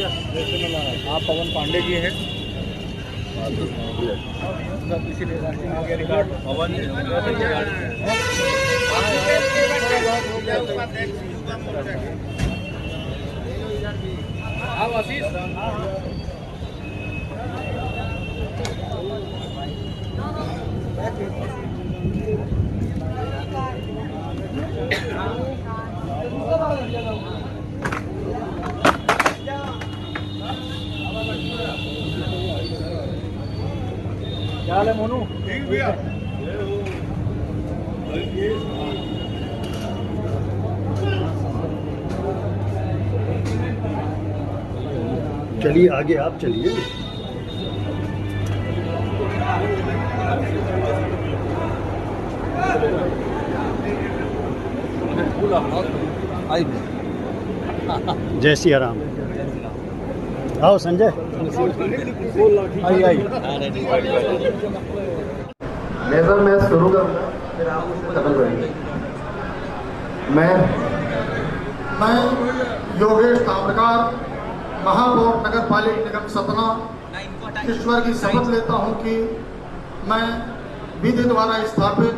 आप पवन पांडे जी हैं, इसीलिए रिकॉर्ड पवन आशीष क्या हाल है मोनू? ठीक भैया। चलिए आगे, आप चलिए। जय सिया राम। आओ संजय, आई। मेजर मैं शुरू करूँगा, फिर आप उससे खत्म करेंगे। मैं योगेश ताम्रकार, महापौर नगर पालिका निगम सतना, ईश्वर की शपथ लेता हूँ कि मैं विधि द्वारा स्थापित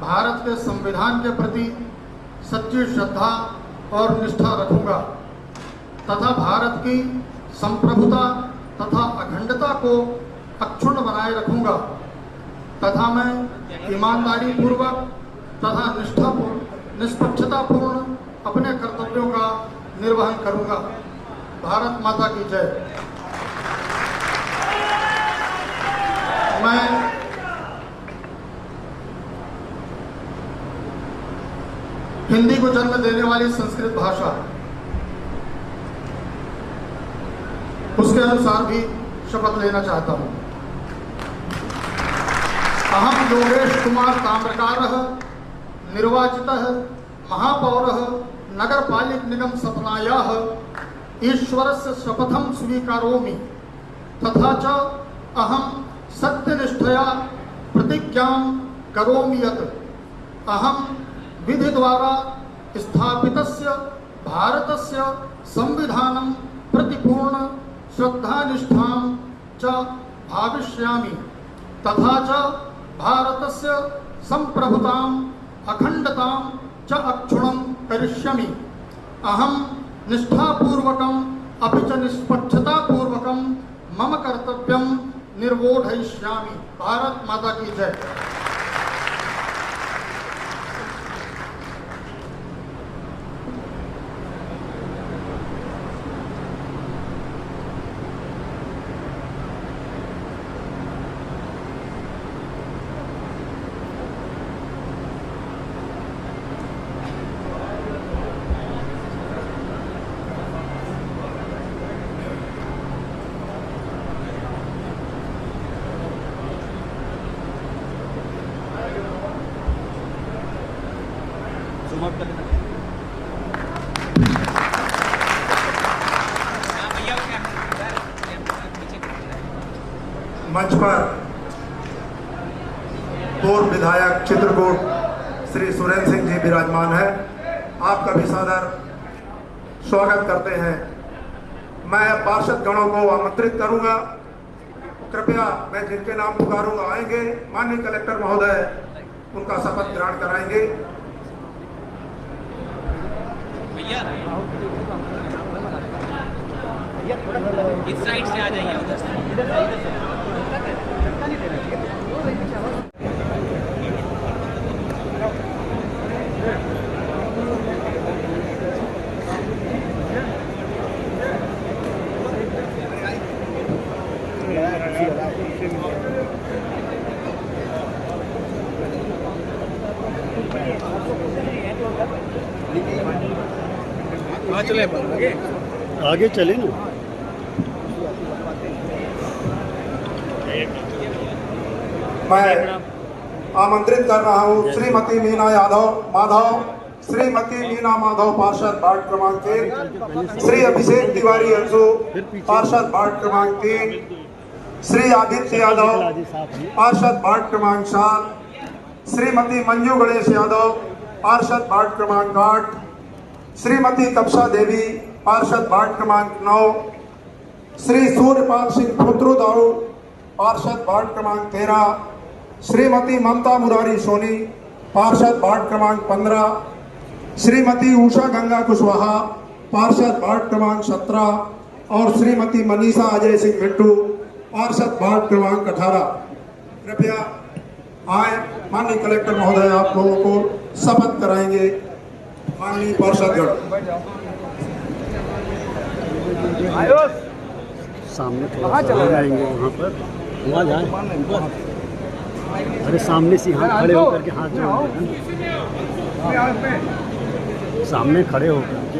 भारत के संविधान के प्रति सच्ची श्रद्धा और निष्ठा रखूंगा तथा भारत की संप्रभुता तथा अखंडता को अक्षुण्ण बनाए रखूंगा तथा मैं ईमानदारी पूर्वक तथा निष्पक्षतापूर्ण अपने कर्तव्यों का निर्वहन करूंगा। भारत माता की जय। मैं हिंदी को जन्म देने वाली संस्कृत भाषा, उसके अनुसार भी शपथ लेना चाहता हूं। अहम योगेश कुमार ताम्रकारः निर्वाचितः महापौरः नगर पालिका निगम सतनायाः ईश्वरस्य शपथं स्वीकरोमि तथा च अहम सत्यनिष्ठया प्रतिज्ञां करोमि यत् अहम विधि द्वारा स्थापितस्य भारतस्य संविधानं प्रतिपूर्ण श्रद्धानिष्ठां च भाविष्यामि तथा च भारतस्य संप्रभुताम् अखंडतां च अक्षुण्णं करिष्यामि। अहं निष्ठापूर्वकम् अपि च निष्पक्षतापूर्वकं मम कर्तव्यं निर्वोढयिष्यामि। भारत माता की जय। मंच पर पूर्व विधायक चित्रकूट श्री सुरेंद्र सिंह जी विराजमान है। आपका भी सादर स्वागत करते हैं। मैं पार्षद गणों को आमंत्रित करूंगा, कृपया मैं जिनके नाम पुकारूंगा आएंगे। माननीय कलेक्टर महोदय उनका शपथ ग्रहण कराएंगे। इस साइड से आ जाइए, उधर से। चले आगे चले ना। मैं आमंत्रित कर रहा हूँ श्रीमती मीना माधव, श्रीमती मीना माधव पार्षद वार्ड क्रमांक 3, श्री अभिषेक तिवारी अंशु पार्षद वार्ड क्रमांक 3, श्री आदित्य यादव पार्षद वार्ड क्रमांक 7, श्रीमती मंजू गणेश यादव पार्षद वार्ड क्रमांक 8, श्रीमती कपसा देवी पार्षद वार्ड क्रमांक 9, श्री सूर्यपाल सिंह फुत्रू दाऊ पार्षद वार्ड क्रमांक 13, श्रीमती ममता मुरारी सोनी पार्षद वार्ड क्रमांक 15, श्रीमती उषा गंगा कुशवाहा पार्षद वार्ड क्रमांक 17 और श्रीमती मनीषा अजय सिंह मिंटू पार्षद वार्ड क्रमांक 18। कृपया आए, माननीय कलेक्टर महोदय आप लोगों को शपथ कराएंगे। माननीय पार्षदगण, सामने थोड़ा सा आएंगे वहाँ पर, वहाँ जाए। अरे सामने से यहाँ खड़े होकर के हाथ जोड़, सामने खड़े होकर के।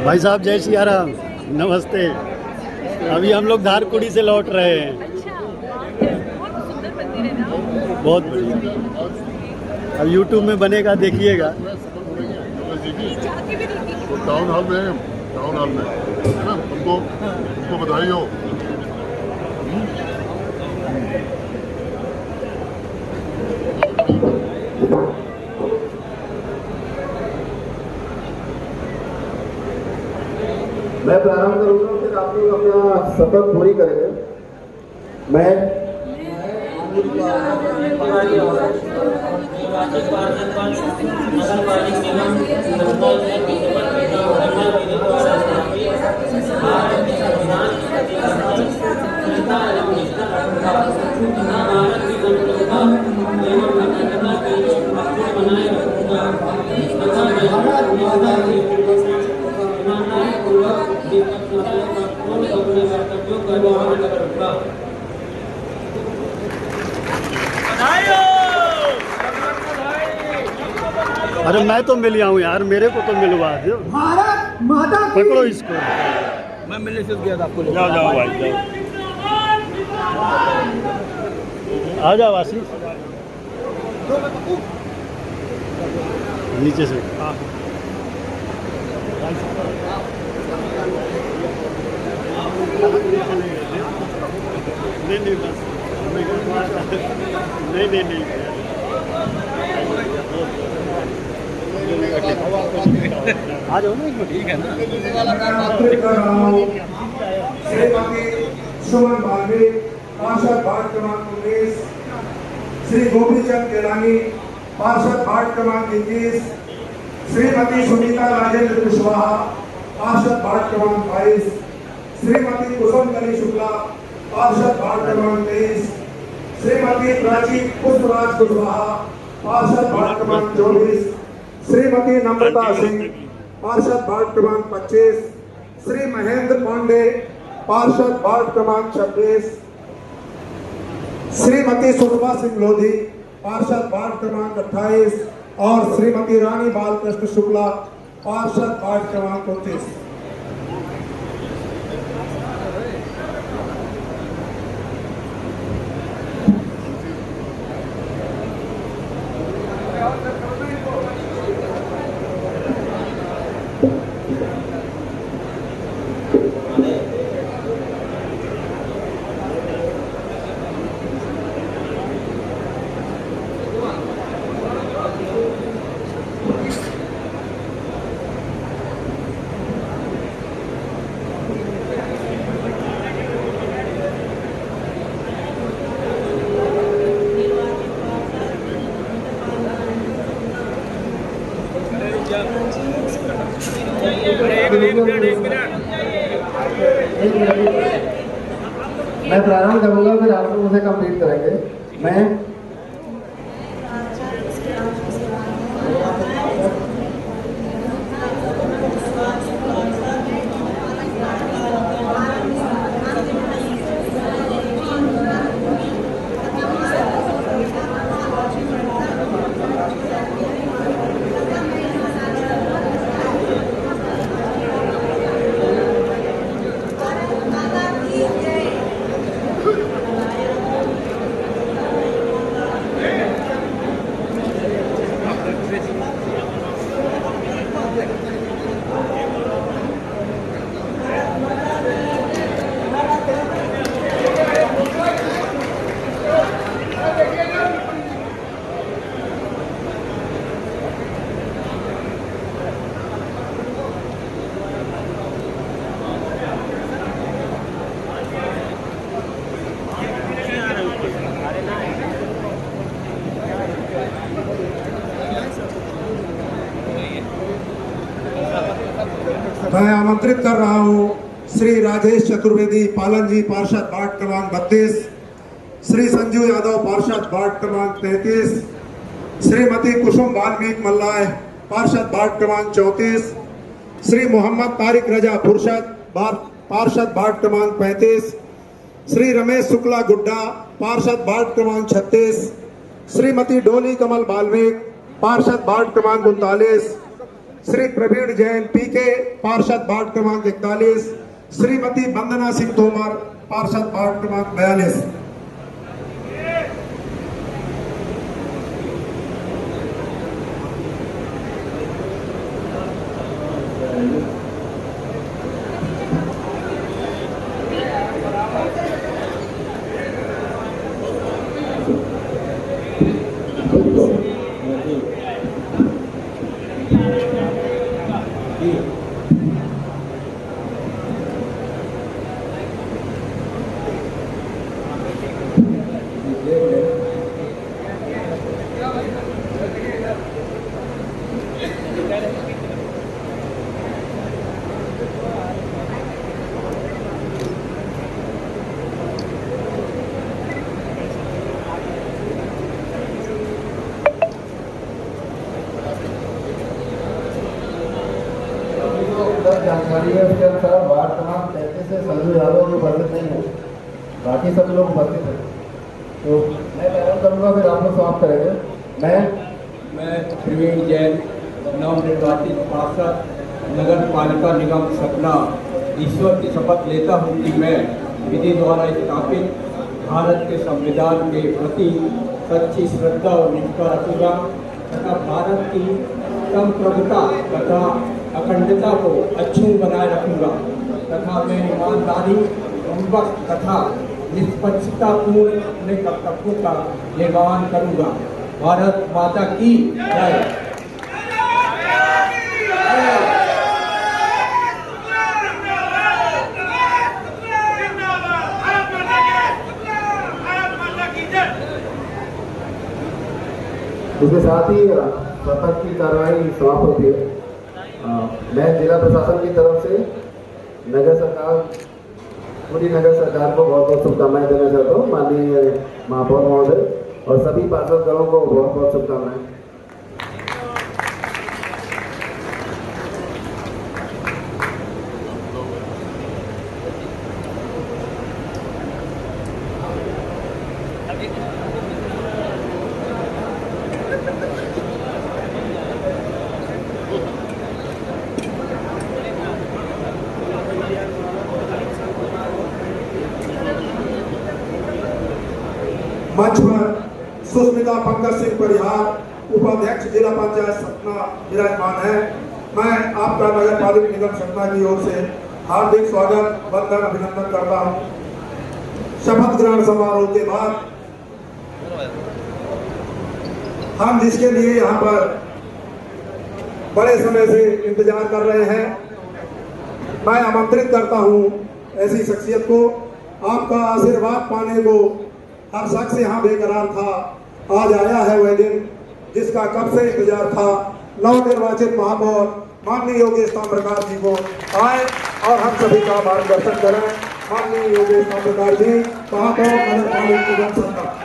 भाई साहब जय सिया राम, नमस्ते। अभी हम लोग धारकुड़ी से लौट रहे हैं। बहुत बढ़िया। अब यूट्यूब में बनेगा, देखिएगा। टाउन हॉल में है ना, उनको बधाई हो। मैं प्रारंभ करूंगा, फिर आप लोग अपना शपथ पूरी करेंगे। मैं अरे मैं तो मिल हूँ यार, मेरे को तो मिलवा दो। भारत माता की पकड़ो इसको। मैं मिलने से गया था आपको। जाओ भाई जाओ, आ जाओ आशीष, नीचे से। नहीं बस नहीं आ जाओ ना, ठीक है ना। श्रीमती सुमन बालवी पार्षद वार्ड क्रमांक 19, श्री गोपीचंद केलानी पार्षद वार्ड क्रमांक 21, श्रीमती सुनीता राजेंद्र कुशवाहा पार्षद वार्ड क्रमांक 22, श्रीमती कुसुम कली शुक्ला पार्षद वार्ड क्रमांक 23, श्रीमती प्राची पुष्पराज कुशवाहा पार्षद वार्ड क्रमांक 24, श्रीमती नम्रता सिंह पार्षद वार्ड क्रमांक 25, श्री महेंद्र पांडे पार्षद वार्ड क्रमांक 26, श्रीमती सुषमा सिंह लोधी पार्षद वार्ड क्रमांक 28 और श्रीमती रानी बालकृष्ण शुक्ला पार्षद वार्ड क्रमांक 29। मैं प्रारंभ करूंगा, फिर आप लोग उसे कंप्लीट करेंगे। मैं मैं आमंत्रित कर रहा हूं श्री राजेश चतुर्वेदी पालन जी पार्षद वार्ड क्रमांक 32, श्री संजू यादव पार्षद वार्ड क्रमांक 33, श्रीमती कुसुम वाल्मीकि मल्लाय पार्षद वार्ड क्रमांक 34, श्री मोहम्मद तारिक रजा फुरशद पार्षद वार्ड क्रमांक 35, श्री रमेश शुक्ला गुड्डा पार्षद वार्ड क्रमांक 36, श्रीमती डोली कमल वाल्मीकि पार्षद वार्ड क्रमांक 39, श्री प्रवीण जैन पीके पार्षद वार्ड क्रमांक 41, श्रीमती वंदना सिंह तोमर पार्षद वार्ड क्रमांक 42। जानकारी है उसके अनुसार वार्ड क्रमांक 33 से संजू यादव जो उपस्थित नहीं है, बाकी सब लोग उपस्थित हैं। तो मैं ऐलान करूँगा, फिर आप लोग समाप्त करेंगे। मैं प्रवीण जैन नवनिर्वाचित पार्षद नगर पालिका निगम सतना ईश्वर की शपथ लेता हूँ कि मैं विधि द्वारा स्थापित भारत के संविधान के प्रति सच्ची श्रद्धा और निष्ठा रखूँगा तथा भारत की संप्रभुता तथा अखंडता को अक्षुण्ण बनाए रखूँगा तथा मैं ईमानदारी पूर्वक तथा निष्पक्षतापूर्ण अपने कर्तव्यों का निर्वहन करूँगा। भारत माता की जय। इसके साथ ही शपथ की कार्रवाई समाप्त होती है। मैं जिला प्रशासन की तरफ से नगर सरकार, पूरी नगर सरकार को बहुत बहुत शुभकामनाएं देना चाहता हूँ। माननीय महापौर महोदय और सभी पार्षदगणों को बहुत बहुत शुभकामनाएं। मंच पर सुस्मिता पंकज सिंह परिहार उपाध्यक्ष जिला पंचायत सतना विराजमान है। मैं आपका नगर पालिका निगम सतना की ओर से हार्दिक स्वागत, वंदन, अभिनंदन करता हूं। शपथ ग्रहण समारोह के बाद हम जिसके लिए यहाँ पर बड़े समय से इंतजार कर रहे हैं, मैं आमंत्रित करता हूँ ऐसी शख्सियत को। आपका आशीर्वाद पाने को हर शख्स यहाँ बेकरार था। आज आया है वह दिन जिसका कब से इंतजार था। नवनिर्वाचित महापौर माननीय योगेश ताम्रकार जी को आए और हम सभी का मार्गदर्शन करें। माननीय योगेश ताम्रकार जी, महापौर नगर पालिका निगम सतना।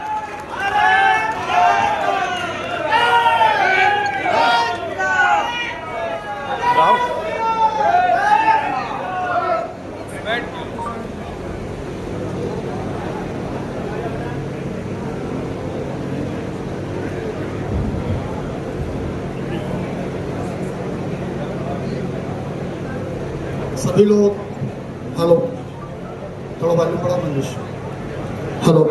सभी लोग हेलो, थोड़ा वॉल्यूम बढ़ा मंगेश। हेलो,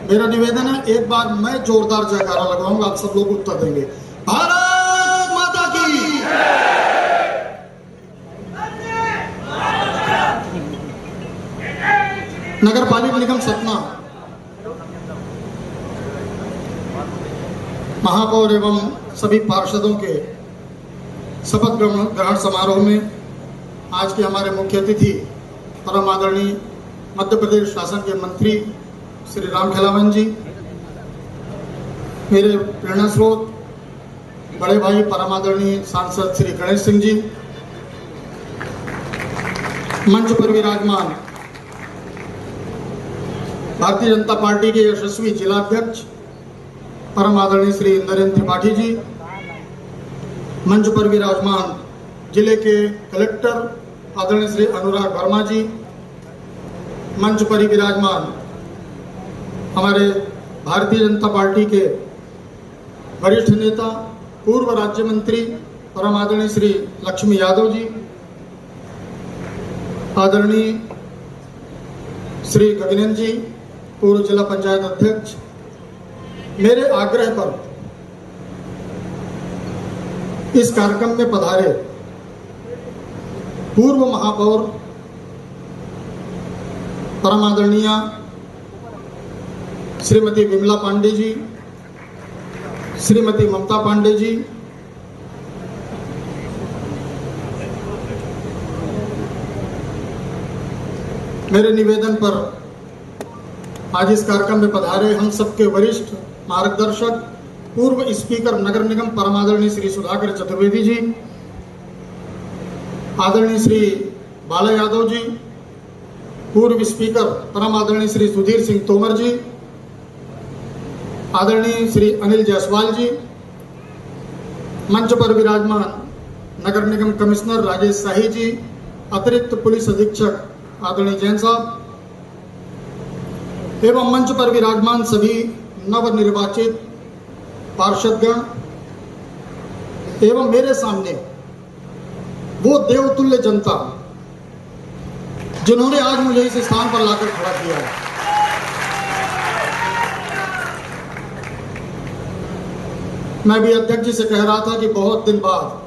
मेरा निवेदन है, एक बार मैं जोरदार जयकारा लगाऊंगा, आप सब लोग उत्तर देंगे। भारत माता की। नगर पालिका निगम सतना महापौर एवं सभी पार्षदों के शपथ ग्रहण समारोह में आज के हमारे मुख्य अतिथि परम आदरणीय मध्य प्रदेश शासन के मंत्री श्री राम खेलावन जी, मेरे प्रेरणा स्रोत बड़े भाई परमादरणीय सांसद श्री गणेश सिंह जी, मंच पर विराजमान भारतीय जनता पार्टी के यशस्वी जिलाध्यक्ष परम आदरणीय श्री नरेंद्र त्रिपाठी जी, मंच पर विराजमान जिले के कलेक्टर आदरणीय श्री अनुराग वर्मा जी, मंच पर विराजमान हमारे भारतीय जनता पार्टी के वरिष्ठ नेता पूर्व राज्य मंत्री परम आदरणीय श्री लक्ष्मी यादव जी, आदरणीय श्री गगनेन जी, पूर्व जिला पंचायत अध्यक्ष, मेरे आग्रह पर इस कार्यक्रम में पधारे पूर्व महापौर परम आदरणीय श्रीमती विमला पांडे जी, श्रीमती ममता पांडे जी, मेरे निवेदन पर आज इस कार्यक्रम में पधारे हम सबके वरिष्ठ मार्गदर्शक पूर्व स्पीकर नगर निगम परम आदरणीय श्री सुधाकर चतुर्वेदी जी, आदरणीय श्री बाला यादव जी, पूर्व स्पीकर परम आदरणीय श्री सुधीर सिंह तोमर जी, आदरणीय श्री अनिल जायसवाल जी, मंच पर विराजमान नगर निगम कमिश्नर राजेश शाही जी, अतिरिक्त पुलिस अधीक्षक आदरणीय जैन साहब एवं मंच पर विराजमान सभी नवनिर्वाचित पार्षदगण एवं मेरे सामने वो देवतुल्य जनता जिन्होंने आज मुझे इस स्थान पर लाकर खड़ा किया है। मैं भी अध्यक्ष जी से कह रहा था कि बहुत दिन बाद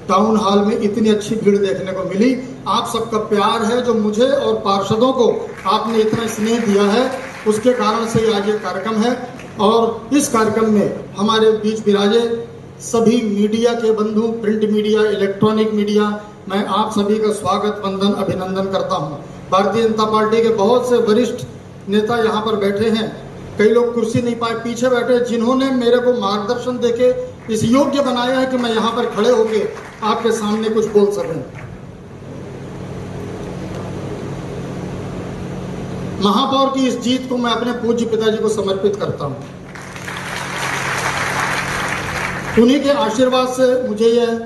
टाउन हॉल में इतनी अच्छी भीड़ देखने को मिली। आप सबका प्यार है जो मुझे और पार्षदों को आपने इतना स्नेह दिया है, उसके कारण से आज ये कार्यक्रम है। और इस कार्यक्रम में हमारे बीच विराजे सभी मीडिया के बंधु, प्रिंट मीडिया, इलेक्ट्रॉनिक मीडिया, मैं आप सभी का स्वागत, वंदन, अभिनंदन करता हूँ। भारतीय जनता पार्टी के बहुत से वरिष्ठ नेता यहाँ पर बैठे हैं, कई लोग कुर्सी नहीं पाए, पीछे बैठे, जिन्होंने मेरे को मार्गदर्शन देके इस योग्य बनाया है कि मैं यहाँ पर खड़े होके आपके सामने कुछ बोल सकूं। महापौर की इस जीत को मैं अपने पूज्य पिताजी को समर्पित करता हूं। उन्हीं के आशीर्वाद से मुझे यह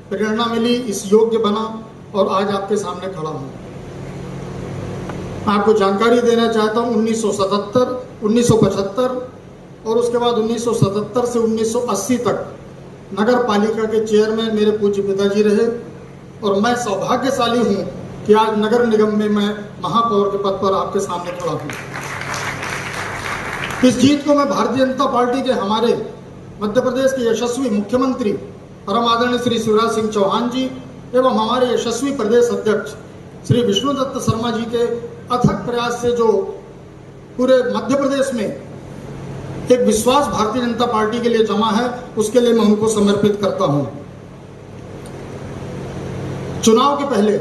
प्रेरणा मिली, इस योग्य बना और आज आपके सामने खड़ा हूं। आपको जानकारी देना चाहता हूं, 1977, 1975 और उसके बाद 1977 से 1980 तक नगर पालिका के चेयरमैन मेरे पूज्य पिताजी रहे और मैं सौभाग्यशाली हूं कि आज नगर निगम में मैं महापौर के पद पर आपके सामने खड़ा हूं। इस जीत को मैं भारतीय जनता पार्टी के हमारे मध्य प्रदेश के यशस्वी मुख्यमंत्री परम आदरणीय श्री शिवराज सिंह चौहान जी एवं हमारे यशस्वी प्रदेश अध्यक्ष श्री विष्णुदत्त शर्मा जी के अथक प्रयास से जो पूरे मध्य प्रदेश में एक विश्वास भारतीय जनता पार्टी के लिए जमा है, उसके लिए मैं उनको समर्पित करता हूं। चुनाव के पहले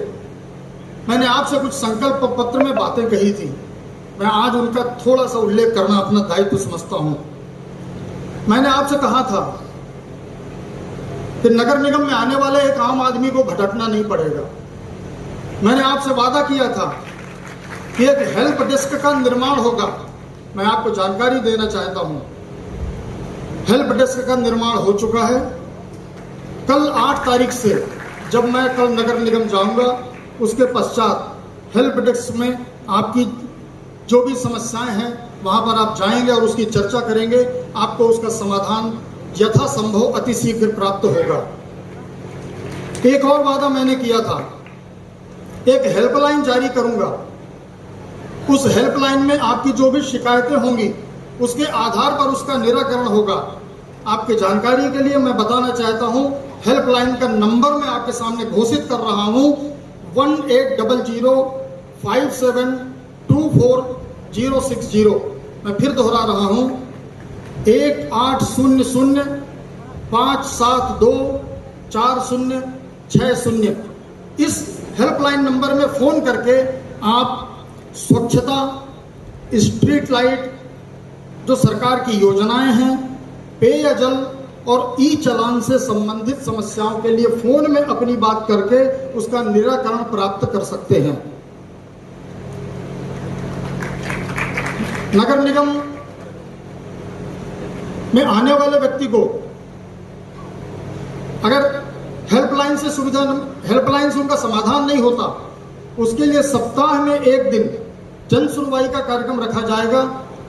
मैंने आपसे कुछ संकल्प पत्र में बातें कही थी, मैं आज उनका थोड़ा सा उल्लेख करना अपना दायित्व समझता हूं। मैंने आपसे कहा था कि नगर निगम में आने वाले एक आम आदमी को भटकना नहीं पड़ेगा। मैंने आपसे वादा किया था कि एक हेल्प डेस्क का निर्माण होगा। मैं आपको जानकारी देना चाहता हूं, हेल्प डेस्क का निर्माण हो चुका है। कल 8 तारीख से जब मैं कल नगर निगम जाऊंगा, उसके पश्चात हेल्प डेस्क में आपकी जो भी समस्याएं हैं वहां पर आप जाएंगे और उसकी चर्चा करेंगे, आपको उसका समाधान यथासंभव अतिशीघ्र प्राप्त होगा। एक और वादा मैंने किया था, एक हेल्पलाइन जारी करूंगा। उस हेल्पलाइन में आपकी जो भी शिकायतें होंगी उसके आधार पर उसका निराकरण होगा। आपकी जानकारी के लिए मैं बताना चाहता हूं, हेल्पलाइन का नंबर मैं आपके सामने घोषित कर रहा हूं, 1800572460। मैं फिर दोहरा रहा हूं, 180057246060। इस हेल्पलाइन नंबर में फोन करके आप स्वच्छता, स्ट्रीट लाइट, जो सरकार की योजनाएं हैं, पेयजल और ई चालान से संबंधित समस्याओं के लिए फोन में अपनी बात करके उसका निराकरण प्राप्त कर सकते हैं। नगर निगम में आने वाले व्यक्ति को अगर हेल्पलाइन से उनका समाधान नहीं होता, उसके लिए सप्ताह में एक दिन जन सुनवाई का कार्यक्रम रखा जाएगा,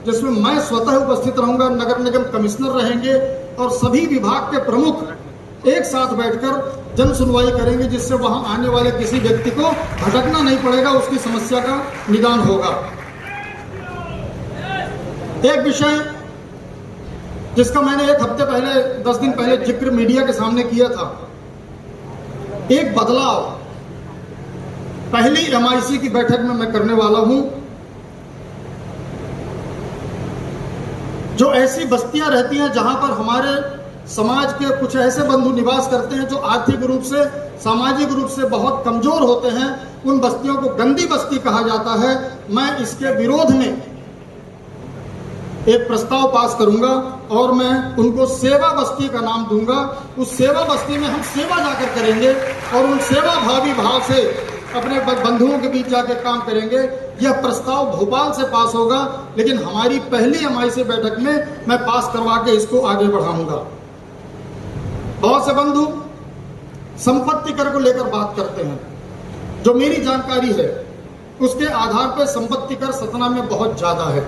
जिसमें मैं स्वतः उपस्थित रहूंगा, नगर निगम कमिश्नर रहेंगे और सभी विभाग के प्रमुख एक साथ बैठकर जन सुनवाई करेंगे, जिससे वहां आने वाले किसी व्यक्ति को भटकना नहीं पड़ेगा, उसकी समस्या का निदान होगा। एक विषय जिसका मैंने एक हफ्ते पहले 10 दिन पहले जिक्र मीडिया के सामने किया था, एक बदलाव पहली MIC की बैठक में मैं करने वाला हूं। जो ऐसी बस्तियां रहती हैं जहां पर हमारे समाज के कुछ ऐसे बंधु निवास करते हैं जो आर्थिक रूप से, सामाजिक रूप से बहुत कमजोर होते हैं, उन बस्तियों को गंदी बस्ती कहा जाता है। मैं इसके विरोध में एक प्रस्ताव पास करूंगा और मैं उनको सेवा बस्ती का नाम दूंगा। उस सेवा बस्ती में हम सेवा जाकर करेंगे और उन सेवा भावी भाव से अपने बंधुओं के बीच जाकर काम करेंगे। यह प्रस्ताव भोपाल से पास होगा, लेकिन हमारी पहली MIC बैठक में मैं पास करवा के इसको आगे बढ़ाऊंगा। बहुत से बंधु संपत्ति कर को लेकर बात करते हैं। जो मेरी जानकारी है उसके आधार पर संपत्ति कर सतना में बहुत ज्यादा है।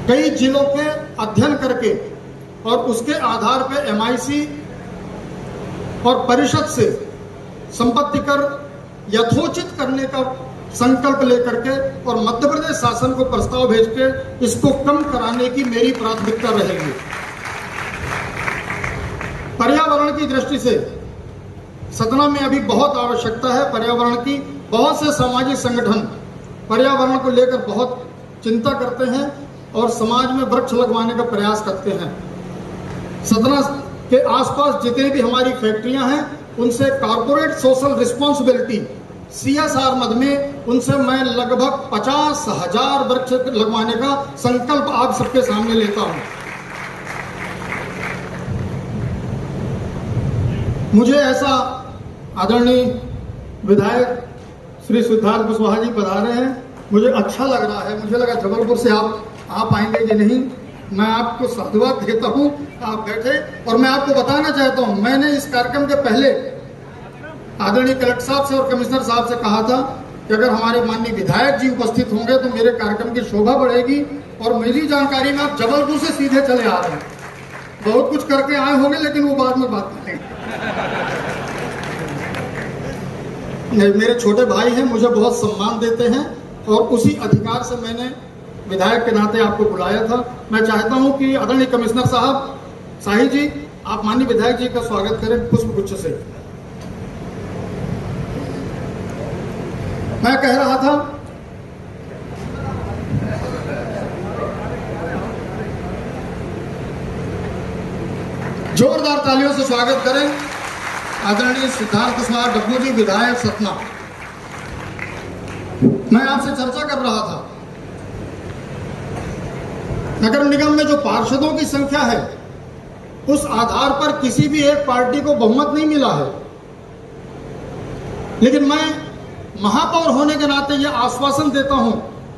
कई जिलों के अध्ययन करके और उसके आधार पर MIC और परिषद से संपत्ति कर यथोचित करने का संकल्प लेकर के और मध्य प्रदेश शासन को प्रस्ताव भेज के इसको कम कराने की मेरी प्राथमिकता रहेगी। पर्यावरण की दृष्टि से सतना में अभी बहुत आवश्यकता है पर्यावरण की। बहुत से सामाजिक संगठन पर्यावरण को लेकर बहुत चिंता करते हैं और समाज में वृक्ष लगवाने का प्रयास करते हैं। सतना के आसपास जितनी भी हमारी फैक्ट्रियां हैं उनसे कॉर्पोरेट सोशल रिस्पॉन्सिबिलिटी CSR मद में उनसे मैं लगभग 50,000 वृक्ष लगवाने का संकल्प आप सबके सामने लेता हूं। मुझे ऐसा आदरणीय विधायक श्री सिद्धार्थ कुशवाहा जी पधारे हैं, मुझे अच्छा लग रहा है। मुझे लगा जबलपुर से आप आएंगे कि नहीं। मैं आपको साधुवाद देता हूं, आप बैठे। और मैं आपको बताना चाहता हूं, मैंने इस कार्यक्रम के पहले आदरणीय कलेक्टर साहब से और कमिश्नर साहब से कहा था कि अगर हमारे माननीय विधायक जी उपस्थित होंगे तो मेरे कार्यक्रम की शोभा बढ़ेगी। और मेरी जानकारी में आप जबलपुर से सीधे चले आ रहे हैं। बहुत कुछ करके आए होंगे, लेकिन वो बाद में बात करेंगे। मेरे छोटे भाई हैं, मुझे बहुत सम्मान देते हैं और उसी अधिकार से मैंने विधायक के नाते आपको बुलाया था। मैं चाहता हूं कि आदरणीय कमिश्नर साहब शाही जी, आप माननीय विधायक जी का स्वागत करें पुष्प गुच्छ से। मैं कह रहा था जोरदार तालियों से स्वागत करें आदरणीय सिद्धार्थ कुशवाहा डब्बू जी, विधायक सतना। मैं आपसे चर्चा कर रहा था, नगर निगम में जो पार्षदों की संख्या है उस आधार पर किसी भी एक पार्टी को बहुमत नहीं मिला है। लेकिन मैं महापौर होने के नाते यह आश्वासन देता हूं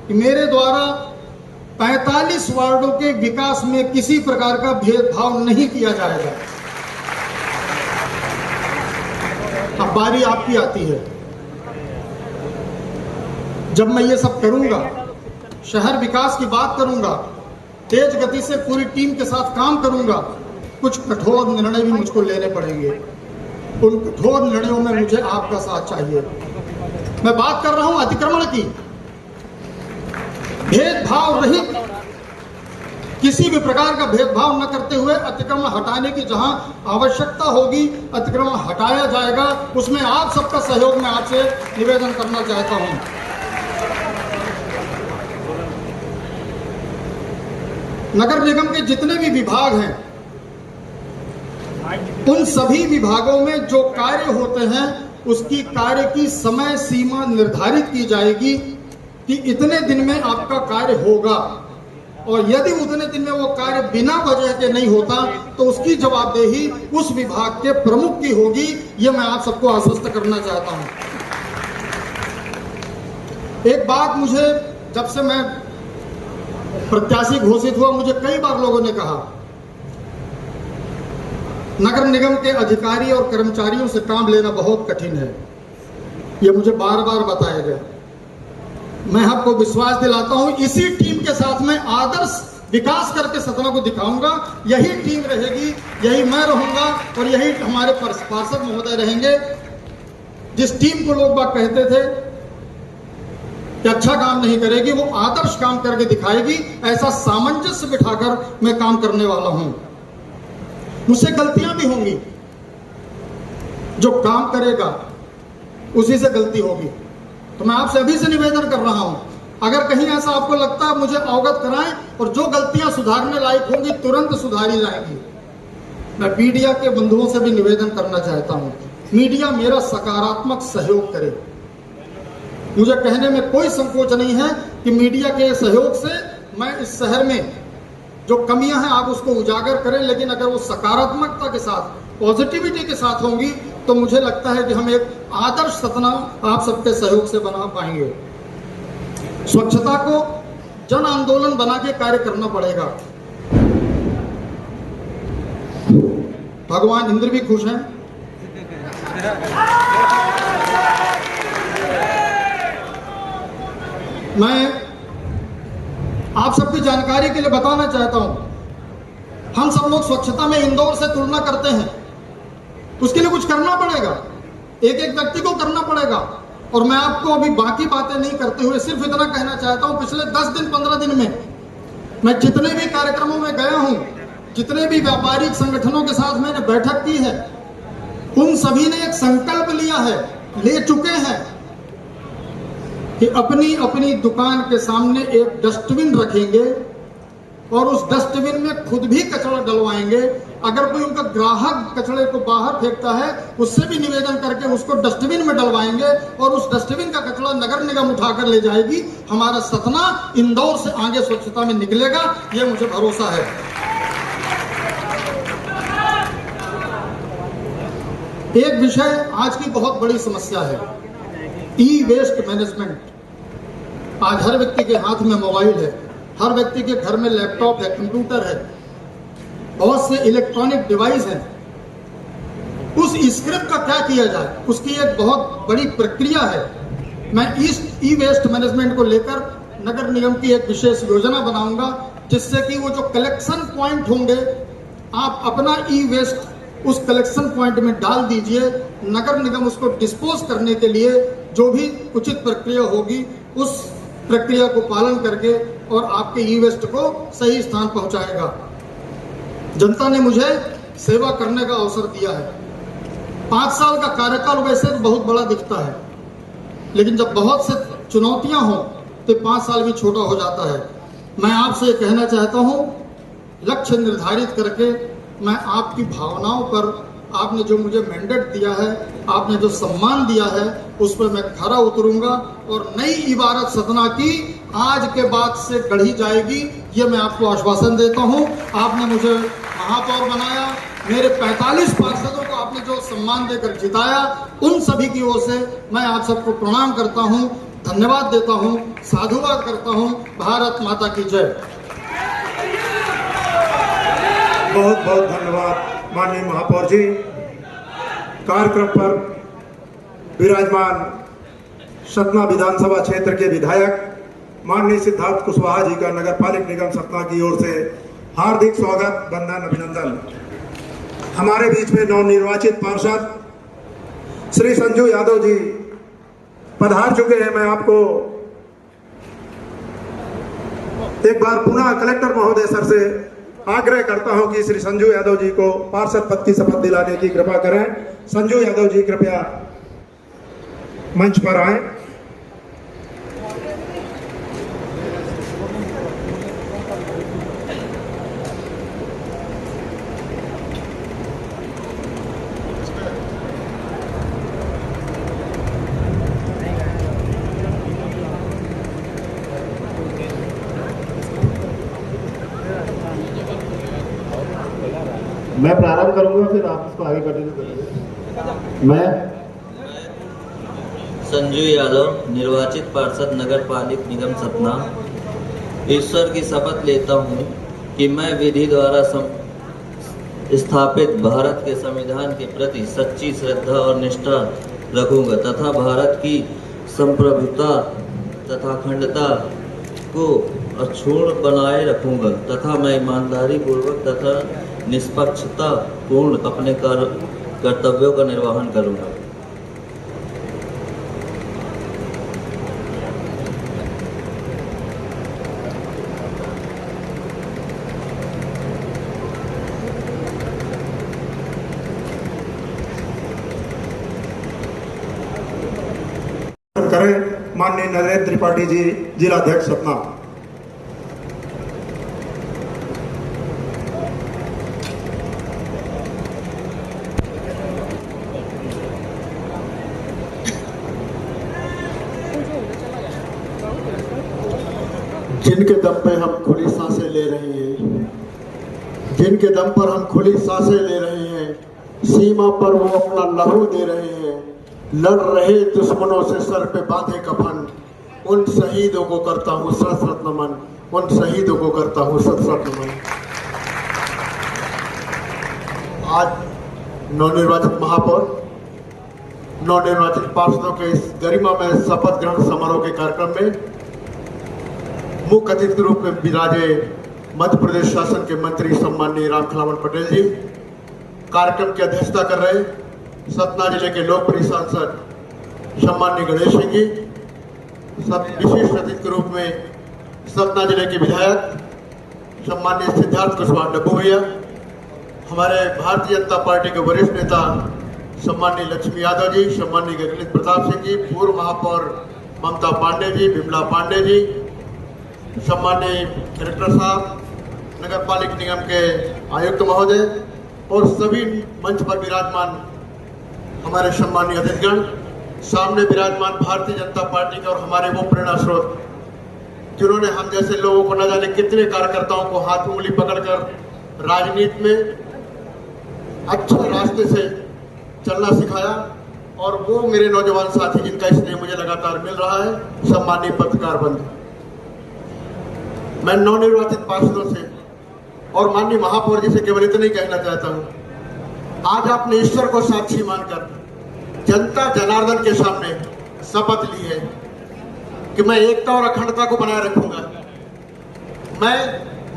कि मेरे द्वारा 45 वार्डों के विकास में किसी प्रकार का भेदभाव नहीं किया जाएगा। अब बारी आपकी आती है। जब मैं ये सब करूंगा, शहर विकास की बात करूंगा, तेज गति से पूरी टीम के साथ काम करूंगा, कुछ कठोर निर्णय भी मुझको लेने पड़ेंगे। उन कठोर निर्णयों में मुझे आपका साथ चाहिए। मैं बात कर रहा हूं अतिक्रमण की। भेदभाव रहित, किसी भी प्रकार का भेदभाव न करते हुए अतिक्रमण हटाने की जहां आवश्यकता होगी अतिक्रमण हटाया जाएगा। उसमें आप सबका सहयोग मैं आपसे निवेदन करना चाहता हूं। नगर निगम के जितने भी विभाग हैं उन सभी विभागों में जो कार्य होते हैं उसकी कार्य की समय सीमा निर्धारित की जाएगी कि इतने दिन में आपका कार्य होगा। और यदि उतने दिन में वो कार्य बिना वजह के नहीं होता तो उसकी जवाबदेही उस विभाग के प्रमुख की होगी। ये मैं आप सबको आश्वस्त करना चाहता हूं। एक बात मुझे, जब से मैं प्रत्याशी घोषित हुआ, मुझे कई बार लोगों ने कहा नगर निगम के अधिकारी और कर्मचारियों से काम लेना बहुत कठिन है। ये मुझे बार बार बताया गया। मैं आपको विश्वास दिलाता हूं, इसी टीम के साथ मैं आदर्श विकास करके सतना को दिखाऊंगा। यही टीम रहेगी, यही मैं रहूंगा और यही हमारे पार्षद महोदय रहेंगे। जिस टीम को लोग बात कहते थे कि अच्छा काम नहीं करेगी, वो आदर्श काम करके दिखाएगी। ऐसा सामंजस्य बिठाकर मैं काम करने वाला हूं। मुझसे गलतियां भी होंगी, जो काम करेगा उसी से गलती होगी। तो मैं आपसे अभी से निवेदन कर रहा हूं, अगर कहीं ऐसा आपको लगता है मुझे अवगत कराएं और जो गलतियां सुधारने लायक होंगी तुरंत सुधारी जाएंगी। मैं मीडिया के बंधुओं से भी निवेदन करना चाहता हूं, मीडिया मेरा सकारात्मक सहयोग करे। मुझे कहने में कोई संकोच नहीं है कि मीडिया के सहयोग से मैं इस शहर में जो कमियां हैं आप उसको उजागर करें, लेकिन अगर वो सकारात्मकता के साथ, पॉजिटिविटी के साथ होंगी तो मुझे लगता है कि हम एक आदर्श सतना आप सबके सहयोग से बना पाएंगे। स्वच्छता को जन आंदोलन बना के कार्य करना पड़ेगा। भगवान इंद्र भी खुश हैं। मैं आप सबकी जानकारी के लिए बताना चाहता हूं, हम सब लोग स्वच्छता में इंदौर से तुलना करते हैं। उसके लिए कुछ करना पड़ेगा, एक एक व्यक्ति को करना पड़ेगा। और मैं आपको अभी बाकी बातें नहीं करते हुए सिर्फ इतना कहना चाहता हूं, पिछले 10 दिन 15 दिन में मैं जितने भी कार्यक्रमों में गया हूं, जितने भी व्यापारिक संगठनों के साथ मैंने बैठक की है, उन सभी ने एक संकल्प लिया है, ले चुके हैं कि अपनी अपनी दुकान के सामने एक डस्टबिन रखेंगे और उस डस्टबिन में खुद भी कचरा डलवाएंगे। अगर कोई उनका ग्राहक कचरे को बाहर फेंकता है, उससे भी निवेदन करके उसको डस्टबिन में डलवाएंगे और उस डस्टबिन का कचरा नगर निगम उठाकर ले जाएगी। हमारा सतना इंदौर से आगे स्वच्छता में निकलेगा, यह मुझे भरोसा है। एक विषय आज की बहुत बड़ी समस्या है, ई वेस्ट मैनेजमेंट। आज हर व्यक्ति के हाथ में मोबाइल है, हर व्यक्ति के घर में लैपटॉप है, कंप्यूटर है, बहुत से इलेक्ट्रॉनिक डिवाइस हैं। उस स्क्रिप्ट का क्या किया जाए, उसकी एक बहुत बड़ी प्रक्रिया है। मैं इस ई वेस्ट मैनेजमेंट को लेकर नगर निगम की एक विशेष योजना बनाऊंगा, जिससे कि वो जो कलेक्शन पॉइंट होंगे, आप अपना ई वेस्ट उस कलेक्शन पॉइंट में डाल दीजिए। नगर निगम उसको डिस्पोज करने के लिए जो भी उचित प्रक्रिया होगी, उस प्रक्रिया को पालन करके और आपके ई वेस्ट को सही स्थान पहुंचाएगा। जनता ने मुझे सेवा करने का अवसर दिया है। 5 साल का कार्यकाल वैसे बहुत बड़ा दिखता है, लेकिन जब बहुत से चुनौतियां हो तो 5 साल भी छोटा हो जाता है। मैं आपसे कहना चाहता हूं, लक्ष्य निर्धारित करके मैं आपकी भावनाओं पर, आपने जो मुझे मैंडेट दिया है, आपने जो सम्मान दिया है, उस पर मैं खरा उतरूंगा और नई इबारत सतना की आज के बाद से गढ़ी जाएगी, ये मैं आपको आश्वासन देता हूं। आपने मुझे महापौर बनाया, मेरे 45 पार्षदों को आपने जो सम्मान देकर जिताया, उन सभी की ओर से मैं आप सबको प्रणाम करता हूं, धन्यवाद देता हूं, साधुवाद करता हूं। भारत माता की जय। बहुत बहुत धन्यवाद माननीय महापौर जी। कार्यक्रम पर विराजमान सतना विधानसभा क्षेत्र के विधायक माननीय सिद्धार्थ कुशवाहा जी का नगर पालिक निगम सतना की ओर से हार्दिक स्वागत, वंदन, अभिनंदन। हमारे बीच में नवनिर्वाचित पार्षद श्री संजू यादव जी पधार चुके हैं। मैं आपको एक बार पुनः कलेक्टर महोदय सर से आग्रह करता हूं कि श्री संजू यादव जी को पार्षद पद की शपथ दिलाने की कृपा करें। संजू यादव जी कृपया मंच पर आए। मैं प्रारंभ करूंगा, फिर आप इसको आगे कंटिन्यू करेंगे। मैं संजू यादव, निर्वाचित पार्षद नगर पालिक निगम सतना, ईश्वर की शपथ लेता हूँ कि मैं विधि द्वारा स्थापित भारत के संविधान के प्रति सच्ची श्रद्धा और निष्ठा रखूंगा तथा भारत की संप्रभुता तथा अखंडता को अक्षुण्ण बनाए रखूंगा तथा मैं ईमानदारी पूर्वक तथा निष्पक्षता पूर्ण अपने कर्तव्यों का निर्वहन करूंगा। करें माननीय नरेंद्र त्रिपाठी जी, जिलाध्यक्ष सतना। जिनके दम पे हम खुली सांसें ले रहे हैं, जिनके दम पर हम खुली सांसें ले रहे हैं, सीमा पर वो अपना लहू दे रहे हैं, लड़ रहे दुश्मनों से सर पे बांधे कफन, उन शहीदों को करता हूँ सत सत नमन, उन शहीदों को करता हूँ सत सत नमन। आज नवनिर्वाचित महापौर, नवनिर्वाचित पार्षदों के इस गरिमामय शपथ ग्रहण समारोह के कार्यक्रम में मुख्य अतिथि के रूप में विराजे मध्य प्रदेश शासन के मंत्री सम्माननीय रामखिलावन पटेल जी, कार्यक्रम की अध्यक्षता कर रहे सतना जिले के लोकप्रिय सांसद सम्माननीय गणेश सिंह जी, सब विशिष्ट अतिथि के रूप में सतना जिले के विधायक सम्माननीय सिद्धार्थ कुशवाहा डब्बू भैया, हमारे भारतीय जनता पार्टी के वरिष्ठ नेता सम्माननीय लक्ष्मी यादव जी, सम्माननीय गगनजीत प्रताप सिंह जी, पूर्व महापौर ममता पांडे जी, बिमला पांडे जी, सम्माननीय कलेक्टर साहब, नगर पालिक निगम के आयुक्त महोदय और सभी मंच पर विराजमान हमारे सम्माननीय अतिथिगण, सामने विराजमान भारतीय जनता पार्टी के और हमारे वो प्रेरणा स्रोत जिन्होंने हम जैसे लोगों को न जाने कितने कार्यकर्ताओं को हाथ उंगली पकड़कर राजनीति में अच्छे रास्ते से चलना सिखाया, और वो मेरे नौजवान साथी जिनका स्नेह मुझे लगातार मिल रहा है, सम्माननीय पत्रकार बंधु। मैं नवनिर्वाचित पार्षदों से और माननीय महापौर जी से केवल इतना ही कहना चाहता हूं, आज आपने ईश्वर को साक्षी मानकर जनता जनार्दन के सामने शपथ ली है कि मैं एकता और अखंडता को बनाए रखूंगा। मैं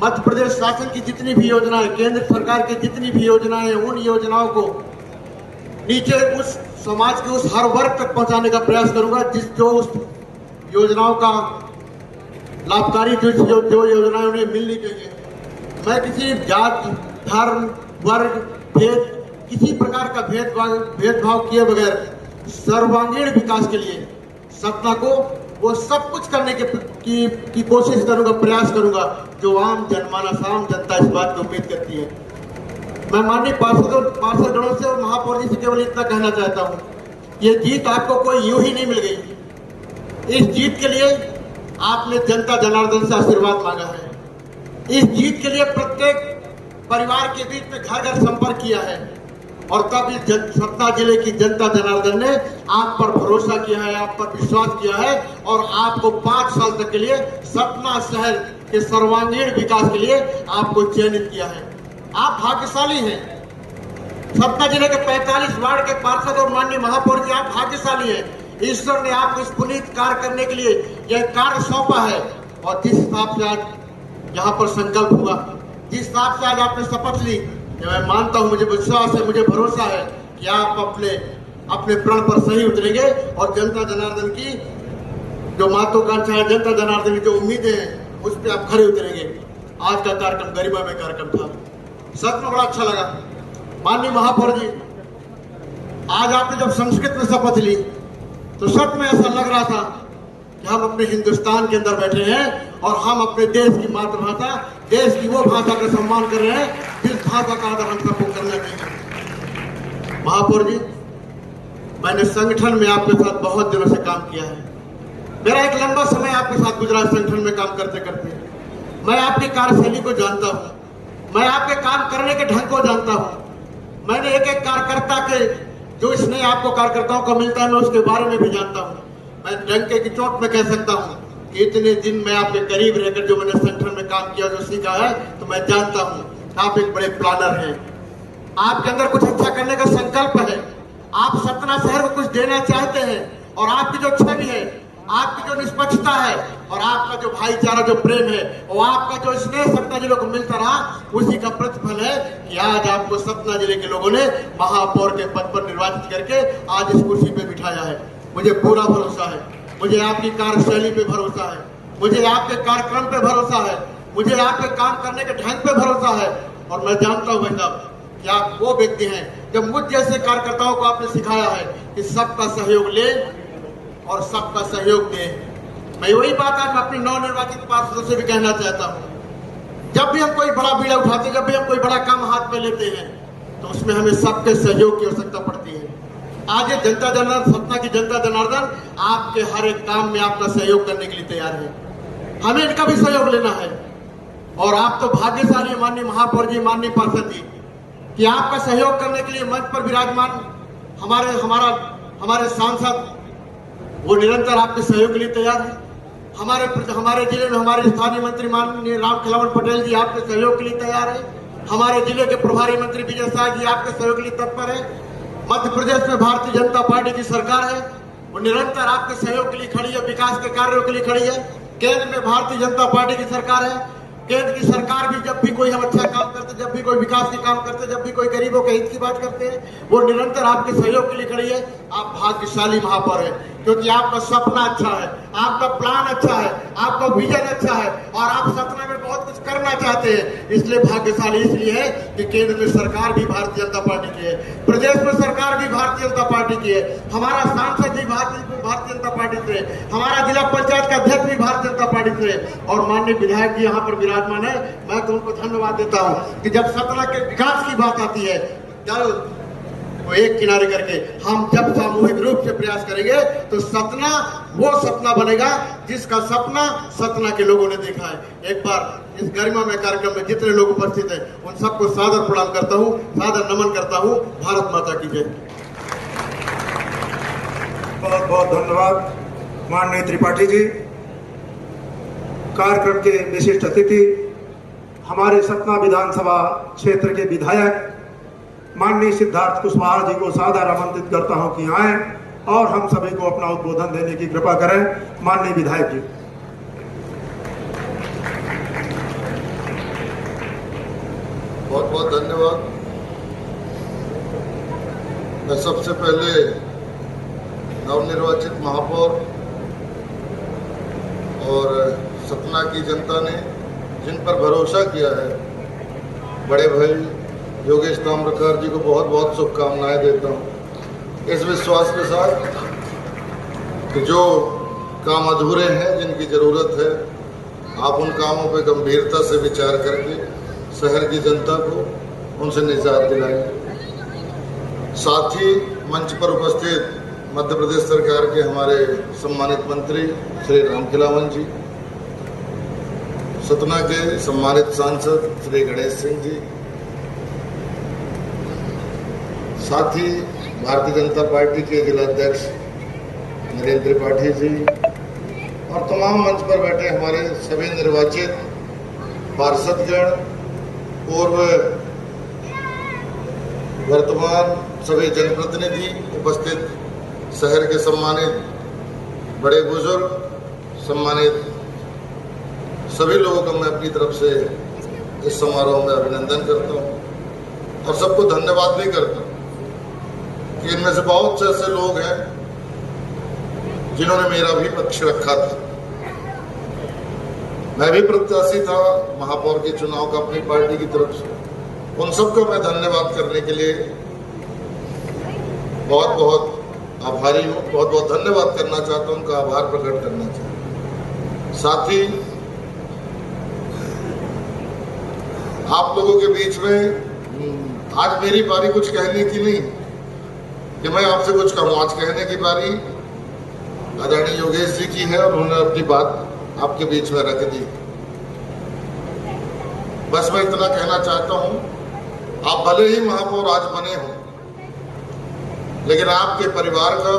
मध्य प्रदेश शासन की जितनी भी योजनाएं, केंद्र सरकार की जितनी भी योजनाएं हैं, उन योजनाओं को नीचे उस समाज के उस हर वर्ग तक पहुंचाने का प्रयास करूंगा जो उस योजनाओं का लाभकारी जो योजनाएं उन्हें मिलनी चाहिए। मैं किसी जात, धर्म, वर्ग, भेद, किसी प्रकार का भेदभाव किए बगैर सर्वांगीण विकास के लिए सत्ता को वो सब कुछ करने की कोशिश करूंगा, प्रयास करूंगा जो आम जनमानस, आम जनता इस बात की उम्मीद करती है। मैं माननीय पार्षदगणों से और महापौर जी से केवल इतना कहना चाहता हूं, ये जीत आपको कोई यूं ही नहीं मिल गई। इस जीत के लिए आपने जनता जनार्दन से आशीर्वाद मांगा है। इस जीत के लिए प्रत्येक परिवार के बीच में घर घर संपर्क किया है, और तब इस सतना जिले की जनता जनार्दन ने आप पर भरोसा किया है, आप पर विश्वास किया है, और आपको 5 साल तक के लिए सतना शहर के सर्वांगीण विकास के लिए आपको चयनित किया है। आप भाग्यशाली हैं। सतना जिले के 45 वार्ड के पार्षद और माननीय महापौर जी, आप भाग्यशाली हैं। ईश्वर ने आपको इस पुनीत कार्य करने के लिए यह कार्य सौंपा है, और जिस हिसाब से आज यहाँ पर संकल्प हुआ, जिस हिसाब से आज आपने शपथ ली, मैं मानता हूँ, मुझे विश्वास है, मुझे भरोसा है कि आप अपने प्रण पर सही उतरेंगे और जनता जनार्दन की जो महत्वाकांक्षा है, जनता जनार्दन की जो उम्मीदें हैं, उस पर आप खड़े उतरेंगे। आज का कार्यक्रम गरिमा में कार्यक्रम था, सच में बड़ा अच्छा लगा। माननीय महापौर जी, आज आपने जब संस्कृत में शपथ ली तो सच में ऐसा लग रहा था कि हम अपने हिंदुस्तान के अंदर बैठे हैं और हम अपने देश की मातृभाषा, देश की वो भाषा का सम्मान कर रहे हैं जिस भाषा का आदर हम सबको करना चाहिए। महापौर जी, मैंने संगठन में आपके साथ बहुत दिनों से काम किया है। मेरा एक लंबा समय आपके साथ गुजरा संगठन में काम करते करते। मैं आपकी कार्यशैली को जानता हूँ, मैं आपके काम करने के ढंग को जानता हूं। मैंने एक एक कार्यकर्ता के जो स्नेह आपको कार्यकर्ताओं को मिलता है मैं उसके बारे में भी जानता हूं। मैं डंके की चोट में कह सकता हूं कि इतने दिन मैं आपके करीब रहकर जो मैंने सेंटर में काम किया जो सीखा है तो मैं जानता हूं आप एक बड़े प्लानर हैं। आपके अंदर कुछ अच्छा करने का संकल्प है। आप सतना शहर को कुछ देना चाहते हैं और आपकी जो छवि है, आपकी जो निष्पक्षता है और आपका जो भाईचारा जो प्रेम है और आपका जो स्नेह सतना जिले को मिलता रहा उसी का प्रतिफल है कि आज आपको सतना जिले के लोगों ने महापौर के पद पर निर्वाचित करके आज इस कुर्सी पे बिठाया है। मुझे पूरा भरोसा है, मुझे आपकी कार्यशैली पे भरोसा है, मुझे आपके कार्यक्रम पे भरोसा है, मुझे आपके काम करने के ढंग पे भरोसा है और मैं जानता हूं भाई साहब कि आप वो व्यक्ति हैं जब मुझ जैसे कार्यकर्ताओं को आपने सिखाया है कि सबका सहयोग ले और सबका सहयोग दे। मैं वही बात आज अपने नवनिर्वाचित पार्षदों से भी कहना चाहता हूं। जब भी हम कोई बड़ा बीड़ा उठाते, जब भी हम कोई बड़ा काम हाथ में लेते हैं तो उसमें हमें सबके सहयोग की आवश्यकता पड़ती है। आज ये जनता जनार्दन, सतना की जनता जनार्दन आपके हर एक काम में आपका सहयोग करने के लिए तैयार है। हमें इनका भी सहयोग लेना है और आप तो भाग्यशाली है माननीय महापौर जी, माननीय पार्षद जी, कि आपका सहयोग करने के लिए मंच पर विराजमान हमारे सांसद वो निरंतर आपके सहयोग के लिए तैयार है। हमारे जिले में हमारे स्थानीय मंत्री माननीय रामखिलावन पटेल जी आपके सहयोग के लिए तैयार है। हमारे जिले के प्रभारी मंत्री विजय शाह जी आपके सहयोग के लिए तत्पर है। मध्य प्रदेश में भारतीय जनता पार्टी की सरकार है, वो निरंतर आपके सहयोग के लिए खड़ी है, विकास के कार्यों के लिए खड़ी है। केंद्र में भारतीय जनता पार्टी की सरकार है। केंद्र की सरकार भी जब भी कोई हम अच्छा काम करते, जब भी कोई विकास के काम करते, जब भी कोई गरीबों के हित की बात करते हैं वो निरंतर आपके सहयोग के लिए खड़ी है। आप भाग्यशाली महापौर है क्योंकि आपका सपना अच्छा है, आपका प्लान अच्छा है, आपका विजन अच्छा है और आप सपना में बहुत कुछ करना चाहते हैं। इसलिए भाग्यशाली इसलिए है कि केंद्र में सरकार भी भारतीय जनता पार्टी की है, प्रदेश में सरकार भी भारतीय जनता पार्टी की है, हमारा सांसद भी भारतीय जनता पार्टी से, हमारा जिला पंचायत का अध्यक्ष भी भारतीय जनता पार्टी से और माननीय विधायक जी यहाँ पर विराजमान है। मैं तो उनको धन्यवाद देता हूँ कि जब सतना के विकास की बात आती है जब वो एक किनारे करके हम जब सामूहिक रूप से प्रयास करेंगे तो सतना वो सपना बनेगा जिसका सपना सतना के लोगों ने देखा है। एक बार इस गरिमामय कार्यक्रम में जितने लोग उपस्थित हैं उन सबको सादर प्रणाम करता हूँ, सादर नमन करता हूँ। भारत माता की जय। बहुत बहुत धन्यवाद माननीय त्रिपाठी जी। कार्यक्रम के विशिष्ट अतिथि हमारे सतना विधानसभा क्षेत्र के विधायक माननीय सिद्धार्थ कुशवाहा जी को सादर आमंत्रित करता हूं कि आए और हम सभी को अपना उद्बोधन देने की कृपा करें। माननीय विधायक जी। बहुत बहुत धन्यवाद। मैं सबसे पहले नवनिर्वाचित महापौर और सतना की जनता ने जिन पर भरोसा किया है बड़े भाई योगेश ताम्रकार जी को बहुत बहुत शुभकामनाएं देता हूं, इस विश्वास के साथ कि जो काम अधूरे हैं जिनकी ज़रूरत है आप उन कामों पर गंभीरता से विचार करके शहर की जनता को उनसे निजात दिलाएंगे। साथ ही मंच पर उपस्थित मध्य प्रदेश सरकार के हमारे सम्मानित मंत्री श्री रामखिलावन जी, सतना के सम्मानित सांसद श्री गणेश सिंह जी, साथ ही भारतीय जनता पार्टी के जिलाध्यक्ष नरेंद्र त्रिपाठी जी और तमाम मंच पर बैठे हमारे सभी निर्वाचित पार्षदगण, पूर्व वर्तमान सभी जनप्रतिनिधि, उपस्थित शहर के सम्मानित बड़े बुजुर्ग, सम्मानित सभी लोगों का मैं अपनी तरफ से इस समारोह में अभिनंदन करता हूं और सबको धन्यवाद भी करता हूं कि इनमें से बहुत से ऐसे लोग हैं जिन्होंने मेरा भी पक्ष रखा था। मैं भी प्रत्याशी था महापौर के चुनाव का अपनी पार्टी की तरफ से। उन सबको मैं धन्यवाद करने के लिए बहुत बहुत आभारी हूँ, बहुत बहुत धन्यवाद करना चाहता हूँ, उनका आभार प्रकट करना चाहता हूँ। साथ ही आप लोगों के बीच में आज मेरी बारी कुछ कहने की नहीं कि मैं आपसे कुछ कहूँ, आज कहने की बारी आदरणीय योगेश जी की है और उन्होंने अपनी बात आपके बीच में रख दी। बस मैं इतना कहना चाहता हूं, आप भले ही महापौर आज बने हो, लेकिन आपके परिवार का,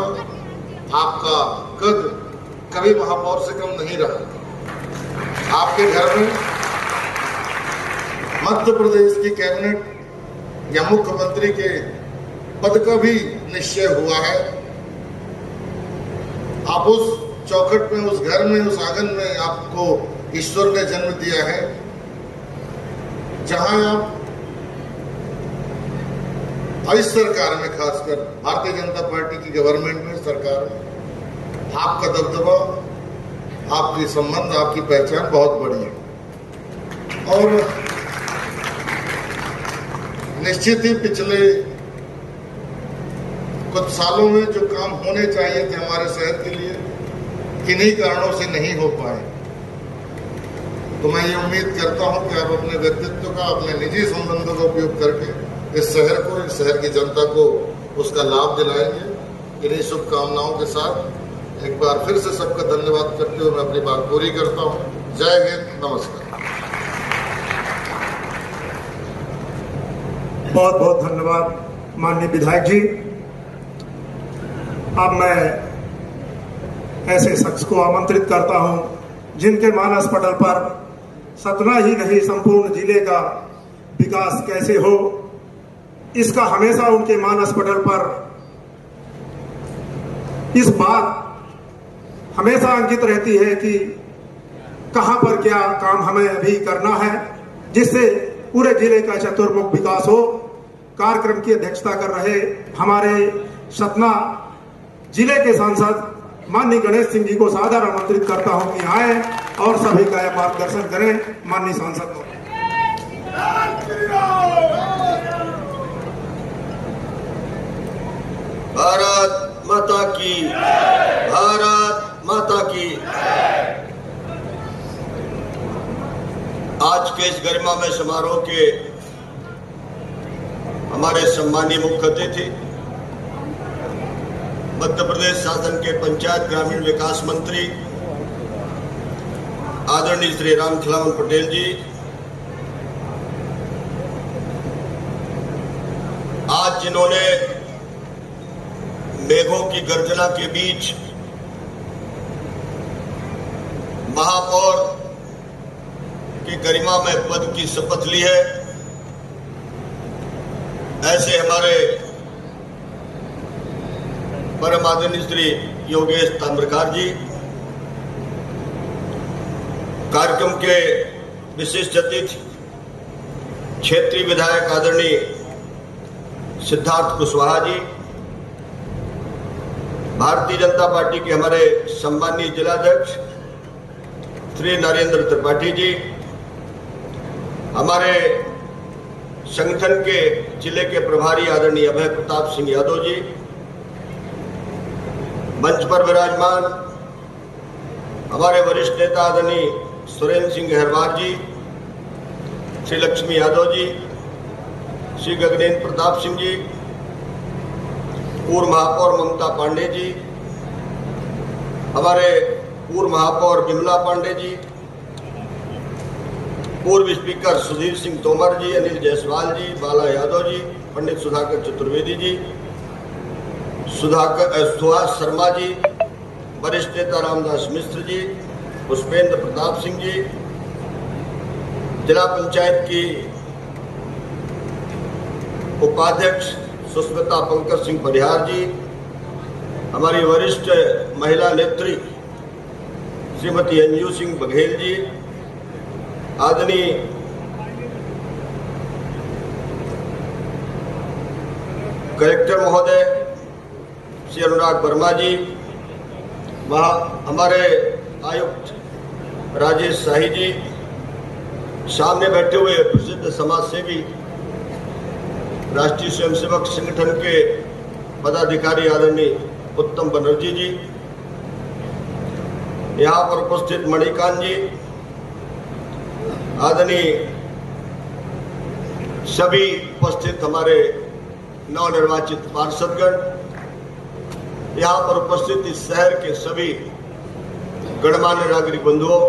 आपका कद कभी महापौर से कम नहीं रहा। आपके घर में मध्य प्रदेश की कैबिनेट या मुख्यमंत्री के पद का भी निश्चय हुआ है। आप उस चौखट में, उस घर में, उस आंगन में आपको ईश्वर ने जन्म दिया है, जहां आप इस सरकार में, खासकर भारतीय जनता पार्टी की गवर्नमेंट में, सरकार में आपका दबदबा, आपकी संबंध, आपकी पहचान बहुत बड़ी है। और निश्चित ही पिछले कुछ सालों में जो काम होने चाहिए थे हमारे शहर के लिए, किन्हीं कारणों से नहीं हो पाए। तो मैं ये उम्मीद करता हूं कि आप अपने व्यक्तित्व का, अपने निजी संबंधों का उपयोग करके इस शहर को, इस शहर की जनता को उसका लाभ दिलाएंगे। इन्हीं शुभकामनाओं के साथ एक बार फिर से सबका धन्यवाद करते हुए मैं अपनी बात पूरी करता हूं। जय हिंद, नमस्कार। बहुत बहुत धन्यवाद माननीय विधायक जी। अब मैं ऐसे शख्स को आमंत्रित करता हूं जिनके मानस पटल पर सतना ही नहीं संपूर्ण जिले का विकास कैसे हो, इसका हमेशा उनके मानस पटल पर इस बात हमेशा अंकित रहती है कि कहां पर क्या काम हमें अभी करना है जिससे पूरे जिले का चतुर्मुख विकास हो। कार्यक्रम की अध्यक्षता कर रहे हमारे सतना जिले के सांसद माननीय गणेश सिंह जी को सादर आमंत्रित करता हूं कि आए और सभी का मार्गदर्शन करें। माननीय सांसद को भारत माता की, भारत माता की। आज के इस गरिमामय समारोह के हमारे सम्मानीय मुख्य अतिथि मध्य प्रदेश शासन के पंचायत ग्रामीण विकास मंत्री आदरणीय श्री रामखिलावन पटेल जी, आज जिन्होंने मेघों की गर्जना के बीच महापौर की गरिमा में पद की शपथ ली है, ऐसे हमारे परम आदरणीय श्री योगेश ताम्रकार जी, कार्यक्रम के विशिष्ट अतिथि क्षेत्रीय विधायक आदरणीय सिद्धार्थ कुशवाहा जी, भारतीय जनता पार्टी के हमारे सम्मानीय जिलाध्यक्ष श्री नरेंद्र त्रिपाठी जी, हमारे संगठन के जिले के प्रभारी आदरणीय अभय प्रताप सिंह यादव जी, मंच पर विराजमान हमारे वरिष्ठ नेता आदरणीय सुरेंद्र सिंह गहरवार जी, श्री लक्ष्मी यादव जी, श्री गगनेन्द्र प्रताप सिंह जी, पूर्व महापौर ममता पांडे जी, हमारे पूर्व महापौर विमला पांडे जी, पूर्व स्पीकर सुधीर सिंह तोमर जी, अनिल जायसवाल जी, बाला यादव जी, पंडित सुधाकर चतुर्वेदी जी, सुभाष शर्मा जी, वरिष्ठ नेता रामदास मिश्र जी, पुष्पेंद्र प्रताप सिंह जी, जिला पंचायत की उपाध्यक्ष सुस्मिता पंकज सिंह परिहार जी, हमारी वरिष्ठ महिला नेत्री श्रीमती अंजू सिंह बघेल जी, आदरणीय कलेक्टर महोदय श्री अनुराग वर्मा जी, हमारे आयुक्त राजेश शाही जी, सामने बैठे हुए प्रसिद्ध समाज सेवी राष्ट्रीय स्वयंसेवक संगठन के पदाधिकारी आदरणीय उत्तम बनर्जी जी, यहाँ पर उपस्थित मणिकांत जी, आदरणीय सभी उपस्थित हमारे नवनिर्वाचित पार्षदगण, यहाँ पर उपस्थित इस शहर के सभी गणमान्य नागरिक बंधुओं,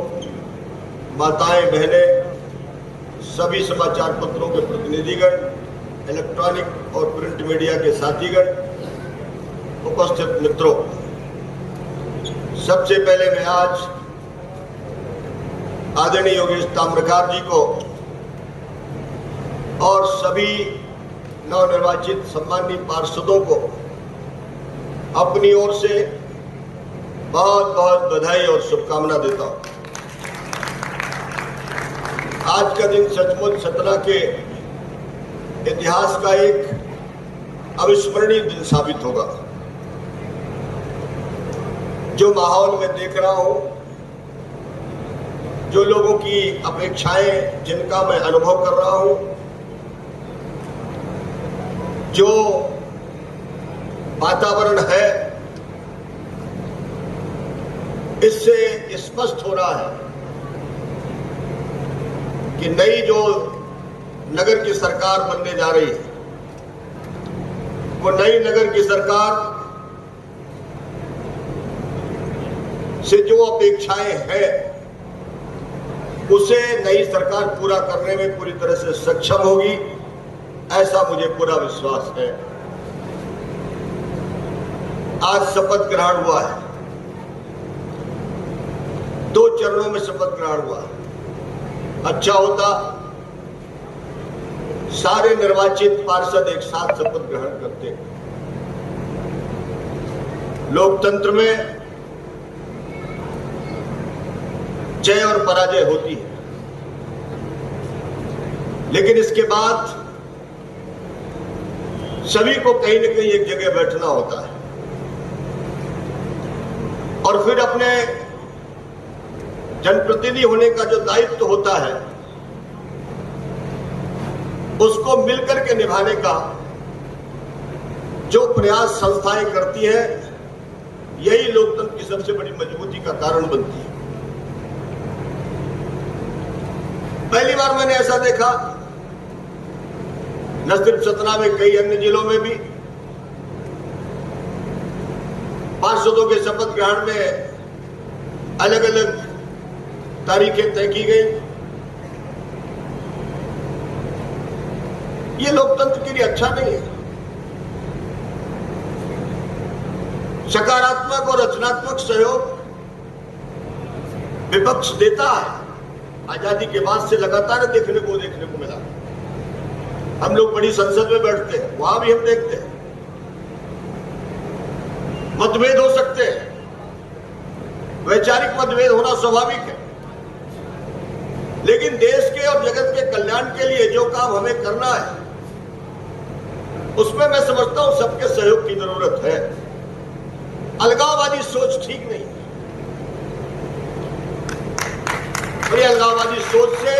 माताएं, बहनें, सभी समाचार पत्रों के प्रतिनिधिगण, इलेक्ट्रॉनिक और प्रिंट मीडिया के साथीगण, उपस्थित मित्रों, सबसे पहले मैं आज आदरणीय योगेश ताम्रकार जी को और सभी नवनिर्वाचित सम्मानित पार्षदों को अपनी ओर से बहुत बहुत बधाई और शुभकामना देता हूं। आज का दिन सचमुच सतना के इतिहास का एक अविस्मरणीय दिन साबित होगा। जो माहौल मैं देख रहा हूं, जो लोगों की अपेक्षाएं जिनका मैं अनुभव कर रहा हूं, जो वातावरण है, इससे स्पष्ट हो रहा है कि नई जो नगर की सरकार बनने जा रही है, वो नई नगर की सरकार से जो अपेक्षाएं हैं, उसे नई सरकार पूरा करने में पूरी तरह से सक्षम होगी, ऐसा मुझे पूरा विश्वास है। आज शपथ ग्रहण हुआ है, 2 चरणों में शपथ ग्रहण हुआ है। अच्छा होता सारे निर्वाचित पार्षद एक साथ शपथ ग्रहण करते। लोकतंत्र में जय और पराजय होती है, लेकिन इसके बाद सभी को कहीं न कहीं एक जगह बैठना होता है और फिर अपने जनप्रतिनिधि होने का जो दायित्व होता है, उसको मिलकर के निभाने का जो प्रयास संस्थाएं करती है, यही लोकतंत्र की सबसे बड़ी मजबूती का कारण बनती है। पहली बार मैंने ऐसा देखा, न सिर्फ सतना में, कई अन्य जिलों में भी पार्षदों के शपथ ग्रहण में अलग अलग तारीखें तय की गई। ये लोकतंत्र के लिए अच्छा नहीं है। सकारात्मक और रचनात्मक सहयोग विपक्ष देता है। आजादी के बाद से लगातार देखने को मिला। हम लोग बड़ी संसद में बैठते हैं, वहां भी हम देखते हैं मतभेद हो सकते हैं, वैचारिक मतभेद होना स्वाभाविक है, लेकिन देश के और जगत के कल्याण के लिए जो काम हमें करना है, उसमें मैं समझता हूं सबके सहयोग की जरूरत है। अलगाववादी सोच ठीक नहीं है। और ये अलगाववादी सोच से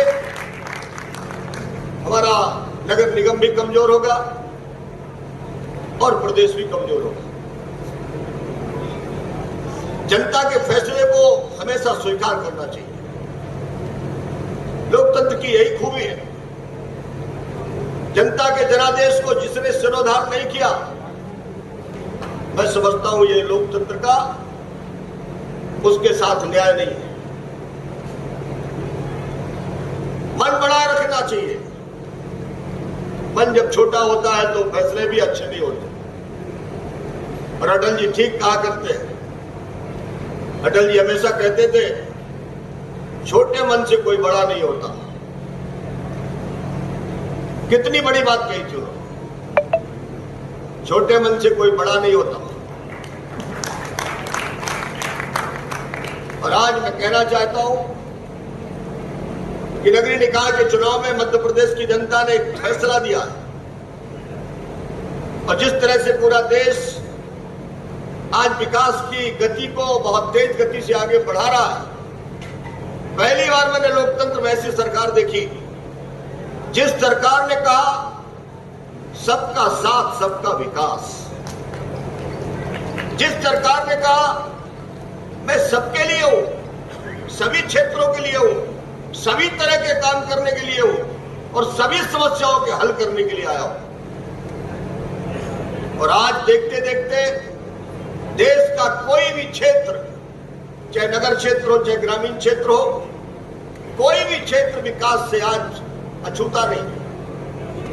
हमारा नगर निगम भी कमजोर होगा और प्रदेश भी कमजोर होगा। जनता के फैसले को हमेशा स्वीकार करना चाहिए। लोकतंत्र की यही खूबी है। जनता के जनादेश को जिसने सिरोधार नहीं किया, मैं समझता हूं ये लोकतंत्र का उसके साथ न्याय नहीं है। मन बड़ा रखना चाहिए। मन जब छोटा होता है तो फैसले भी अच्छे नहीं होते। और अटल जी ठीक कहा करते हैं। अटल जी हमेशा कहते थे, छोटे मन से कोई बड़ा नहीं होता। कितनी बड़ी बात कही थी उन्होंने, छोटे मन से कोई बड़ा नहीं होता। और आज मैं कहना चाहता हूं कि नगरीय निकाय के चुनाव में मध्य प्रदेश की जनता ने एक फैसला दिया है। और जिस तरह से पूरा देश आज विकास की गति को बहुत तेज गति से आगे बढ़ा रहा है, पहली बार मैंने लोकतंत्र में ऐसी सरकार देखी जिस सरकार ने कहा सबका साथ सबका विकास, जिस सरकार ने कहा मैं सबके लिए हूं, सभी क्षेत्रों के लिए हूं, सभी तरह के काम करने के लिए हूं और सभी समस्याओं के हल करने के लिए आया हूं। और आज देखते देखते देश का कोई भी क्षेत्र, चाहे नगर क्षेत्र हो चाहे ग्रामीण क्षेत्र हो, कोई भी क्षेत्र विकास से आज अछूता नहीं।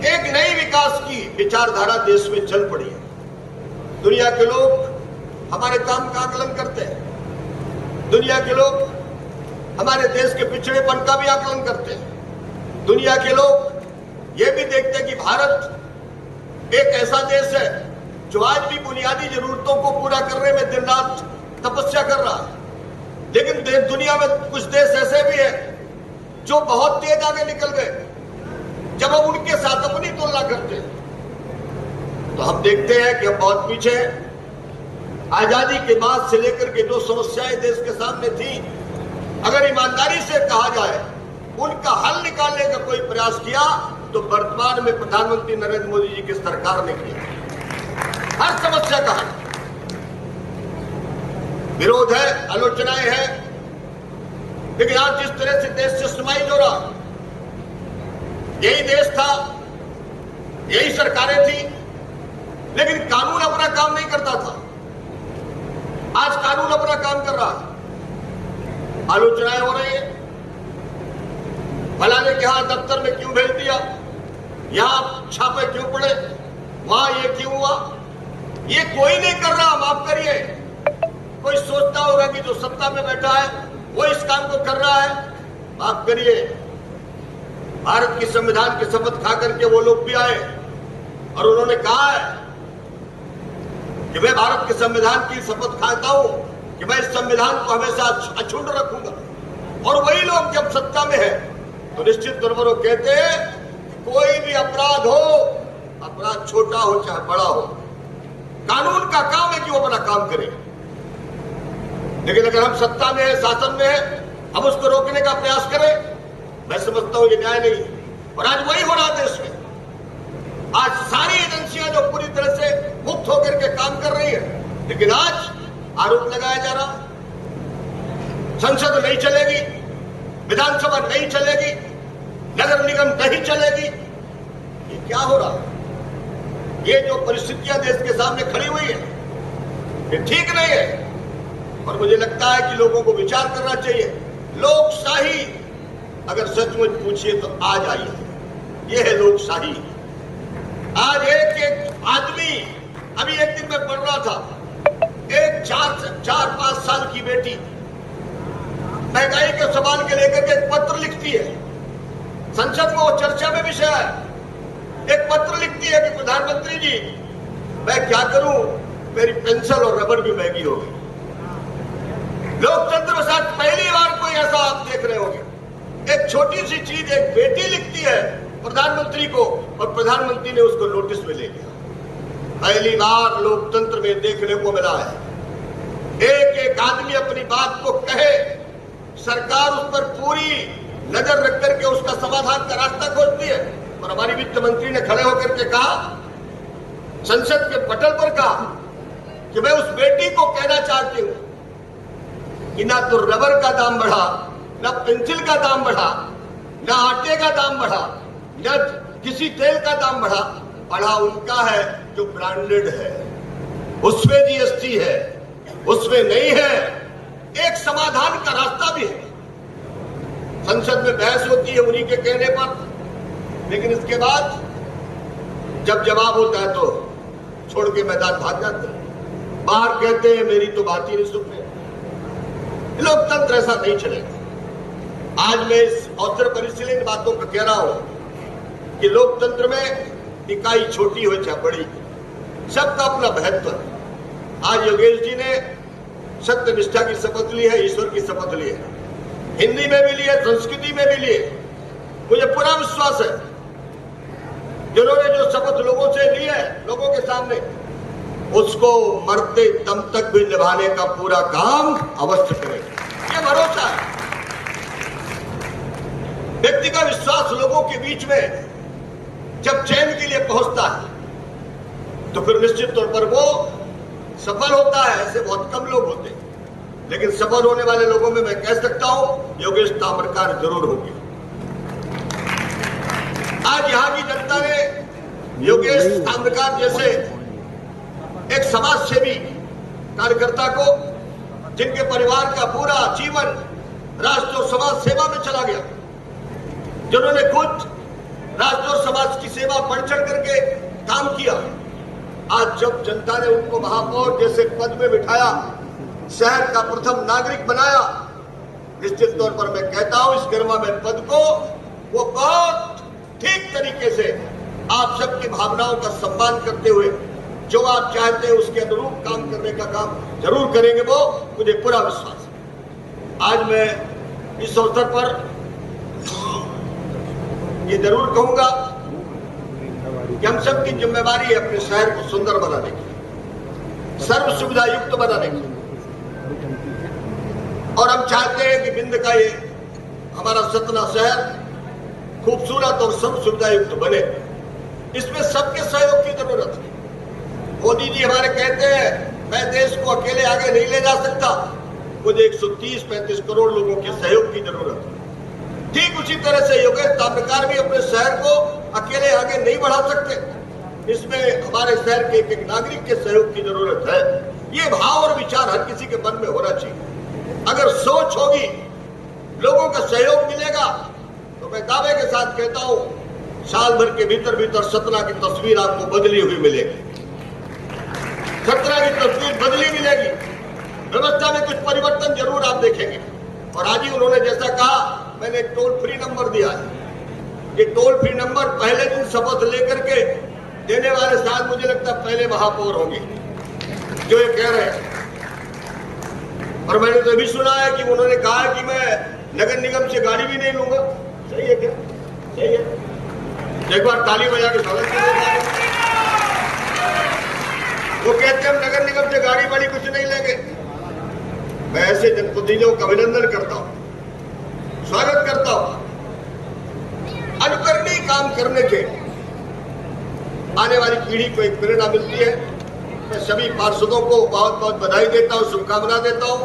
एक नई विकास की विचारधारा देश में चल पड़ी है। दुनिया के लोग हमारे काम का आकलन करते हैं। दुनिया के लोग हमारे देश के पिछड़ेपन का भी आकलन करते हैं। दुनिया के लोग ये भी देखते हैं कि भारत एक ऐसा देश है जो आज भी बुनियादी जरूरतों को पूरा करने में दिन रात तपस्या कर रहा है। लेकिन दुनिया में कुछ देश ऐसे भी हैं जो बहुत तेज आगे निकल गए। जब हम उनके साथ अपनी तुलना करते हैं तो हम देखते हैं कि हम बहुत पीछे हैं। आजादी के बाद से लेकर के जो समस्याएं देश के सामने थी, अगर ईमानदारी से कहा जाए उनका हल निकालने का कोई प्रयास किया तो वर्तमान में प्रधानमंत्री नरेंद्र मोदी जी की सरकार ने किया। हर समस्या का हल, विरोध है, आलोचनाएं हैं, लेकिन आज जिस तरह से देश सिस्टमाइज हो रहा, यही देश था, यही सरकारें थी, लेकिन कानून अपना काम नहीं करता था। आज कानून अपना काम कर रहा है। आलोचनाएं हो रही है, फलाने के यहां दफ्तर में क्यों भेज दिया, यहां छापे क्यों पड़े, वहां ये क्यों हुआ। ये कोई नहीं कर रहा, माफ करिए। कोई सोचता होगा कि जो सत्ता में बैठा है वो इस काम को कर रहा है, माफ करिए। भारत की संविधान की शपथ खा करके वो लोग भी आए और उन्होंने कहा है कि मैं भारत के संविधान की शपथ खाता हूं कि मैं इस संविधान को हमेशा अक्षुण्ण रखूंगा। और वही लोग जब सत्ता में है तो निश्चित तौर पर वो कहते हैं कि कोई भी अपराध हो, अपराध छोटा हो चाहे बड़ा हो, कानून का काम है कि वो अपना काम करे। लेकिन अगर हम सत्ता में है, शासन में है, हम उसको रोकने का प्रयास करें, मैं समझता हूं ये न्याय नहीं। और आज वही हो रहा देश में। आज सारी एजेंसियां जो पूरी तरह से मुक्त होकर के काम कर रही है, लेकिन आज आरोप लगाया जा रहा, संसद नहीं चलेगी, विधानसभा नहीं चलेगी, नगर निगम नहीं चलेगी। ये क्या हो रहा? ये जो परिस्थितियां देश के सामने खड़ी हुई है, ये ठीक नहीं है। और मुझे लगता है कि लोगों को विचार करना चाहिए। लोकशाही अगर सचमुच पूछिए तो आज आई है। ये है लोकशाही। आज एक आदमी, अभी एक दिन में पढ़ रहा था, एक 4-5 साल की बेटी महंगाई के सवाल के लेकर के एक पत्र लिखती है। संसद में वो चर्चा में विषय है। एक पत्र लिखती है कि प्रधानमंत्री जी, मैं क्या करूं, मेरी पेंसिल और रबर भी महंगी हो गई। लोकतंत्र के साथ पहली बार कोई ऐसा आप देख रहे होंगे। एक छोटी सी चीज एक बेटी लिखती है प्रधानमंत्री को और प्रधानमंत्री ने उसको नोटिस में ले लिया। पहली बार लोकतंत्र में देखने को मिला है। एक एक आदमी अपनी बात को कहे, सरकार उस पर पूरी नजर रख करके उसका समाधान का रास्ता खोजती है। और हमारी वित्त मंत्री ने खड़े होकर के कहा, संसद के पटल पर कहा कि मैं उस बेटी को कहना चाहती हूं कि ना तो रबर का दाम बढ़ा, ना पेंसिल का दाम बढ़ा, ना आटे का दाम बढ़ा, ना किसी तेल का दाम बढ़ा। बढ़ा उनका है जो ब्रांडेड है, उसमें जीएसटी है, उसमें नहीं है। एक समाधान का रास्ता भी है। संसद में बहस होती है उन्हीं के कहने पर, लेकिन इसके बाद जब जवाब होता है तो छोड़ के मैदान भाग जाते हैं। बाहर कहते हैं मेरी तो बात ही नहीं सुन रहे। लोकतंत्र ऐसा नहीं चलेगा। आज मैं इस अवसर पर इसलिए इन बातों पर कह रहा हूं कि लोकतंत्र में इकाई छोटी हो चाहे बड़ी, सबका अपना महत्व है। आज योगेश जी ने सत्य निष्ठा की शपथ ली है, ईश्वर की शपथ ली है, हिंदी में भी ली है, संस्कृति में भी ली है। मुझे पूरा विश्वास है जिन्होंने जो शपथ लोगों से ली है, लोगों के सामने, उसको मरते दम तक भी निभाने का पूरा काम अवश्य करेंगे। ये भरोसा है। व्यक्ति का विश्वास लोगों के बीच में जब चैन के लिए पहुंचता है तो फिर निश्चित तौर पर वो सफल होता है। ऐसे बहुत कम लोग होते हैं, लेकिन सफल होने वाले लोगों में मैं कह सकता हूं योगेश ताम्रकार जरूर होगी। आज यहां की जनता ने योगेश ताम्रकार जैसे एक समाज सेवी कार्यकर्ता को, जिनके परिवार का पूरा जीवन राष्ट्र और समाज सेवा में चला गया, जिन्होंने खुद बढ़ चढ़ करके काम किया। आज जब जनता ने उनको महापौर जैसे पद में बिठाया, शहर का प्रथम नागरिक बनाया, निश्चित तौर पर मैं कहता हूं इस गरिमामय पद को वो बहुत ठीक तरीके से आप सबकी भावनाओं का सम्मान करते हुए जो आप चाहते हैं उसके अनुरूप काम करने का काम जरूर करेंगे, वो मुझे पूरा विश्वास है। आज मैं इस अवसर पर ये जरूर कहूंगा कि हम सबकी जिम्मेदारी है अपने शहर को सुंदर बनाने की, सर्व सुविधा युक्त बनाने की, और हम चाहते हैं कि बिंद का ये हमारा सतना शहर खूबसूरत और सर्व सुविधा युक्त बने। इसमें सबके सहयोग की जरूरत है। मोदी जी हमारे कहते हैं मैं देश को अकेले आगे नहीं ले जा सकता, मुझे 130-35 करोड़ लोगों के सहयोग की जरूरत है। ठीक उसी तरह से योगेश ताम्रकार भी अपने शहर को अकेले आगे नहीं बढ़ा सकते, इसमें हमारे शहर के एक नागरिक के सहयोग की जरूरत है। ये भाव और विचार हर किसी के मन में होना चाहिए। अगर सोच होगी, लोगों का सहयोग मिलेगा, तो मैं दावे के साथ कहता हूं साल भर के भीतर भीतर सतना की तस्वीर आपको बदली हुई मिलेगी। सतना की तस्वीर बदली मिलेगी, व्यवस्था में कुछ परिवर्तन जरूर आप देखेंगे। और आज ही उन्होंने जैसा कहा, मैंने एक टोल फ्री नंबर दिया है। ये टोल फ्री नंबर पहले दिन शपथ लेकर के देने वाले साथ मुझे लगता है पहले महापौर होंगे जो ये कह रहे हैं। और मैंने तो भी सुना है कि उन्होंने कहा कि मैं नगर निगम से गाड़ी भी नहीं लूंगा। सही है क्या? सही है। एक बार ताली बजा के स्वागत करें। वो कहते हैं हम नगर निगम से गाड़ी वाड़ी कुछ नहीं लेंगे। मैं ऐसे जनप्रतिनिधियों का अभिनंदन करता हूं, स्वागत करता हूं। अनुकरणीय काम करने के आने वाली पीढ़ी को एक प्रेरणा मिलती है। मैं सभी पार्षदों को बहुत बहुत बधाई देता हूं, शुभकामना देता हूं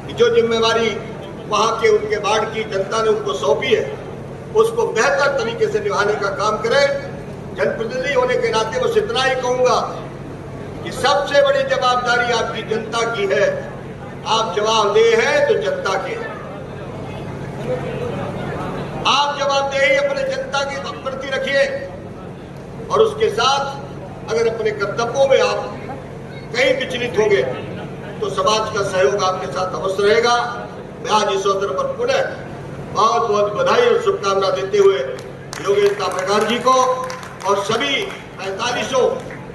कि जो जिम्मेवारी वहां के उनके वार्ड की जनता ने उनको सौंपी है उसको बेहतर तरीके से निभाने का काम करें। जनप्रतिनिधि होने के नाते बस इतना ही कहूंगा कि सबसे बड़ी जवाबदारी आपकी जनता की है। आप जवाबदेह हैं तो जनता के हैं। आप जवाबदेही अपने जनता के प्रति रखिए और उसके साथ अगर अपने कर्तव्यों में आप कहीं विचलित होंगे तो समाज का सहयोग आपके साथ अवश्य रहेगा। मैं आज इस अवसर पर पुनः बहुत बहुत बधाई और शुभकामना देते हुए योगेश ताम्रकार जी को और सभी 45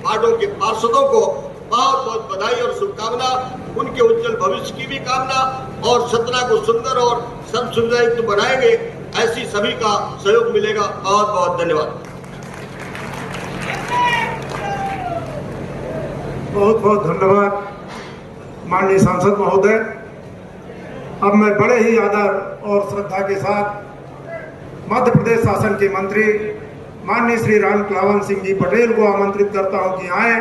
वार्डों के पार्षदों को बहुत बहुत बधाई और शुभकामना, उनके उज्जवल भविष्य की भी कामना, और सतना को सुंदर और सर्व सुविधायुक्त बनाएंगे ऐसी सभी का सहयोग मिलेगा। बहुत बहुत धन्यवाद। बहुत बहुत धन्यवाद माननीय सांसद महोदय। अब मैं बड़े ही आदर और श्रद्धा के साथ मध्य प्रदेश शासन के मंत्री माननीय श्री राम कुलावंत सिंह जी पटेल को आमंत्रित करता हूं कि आए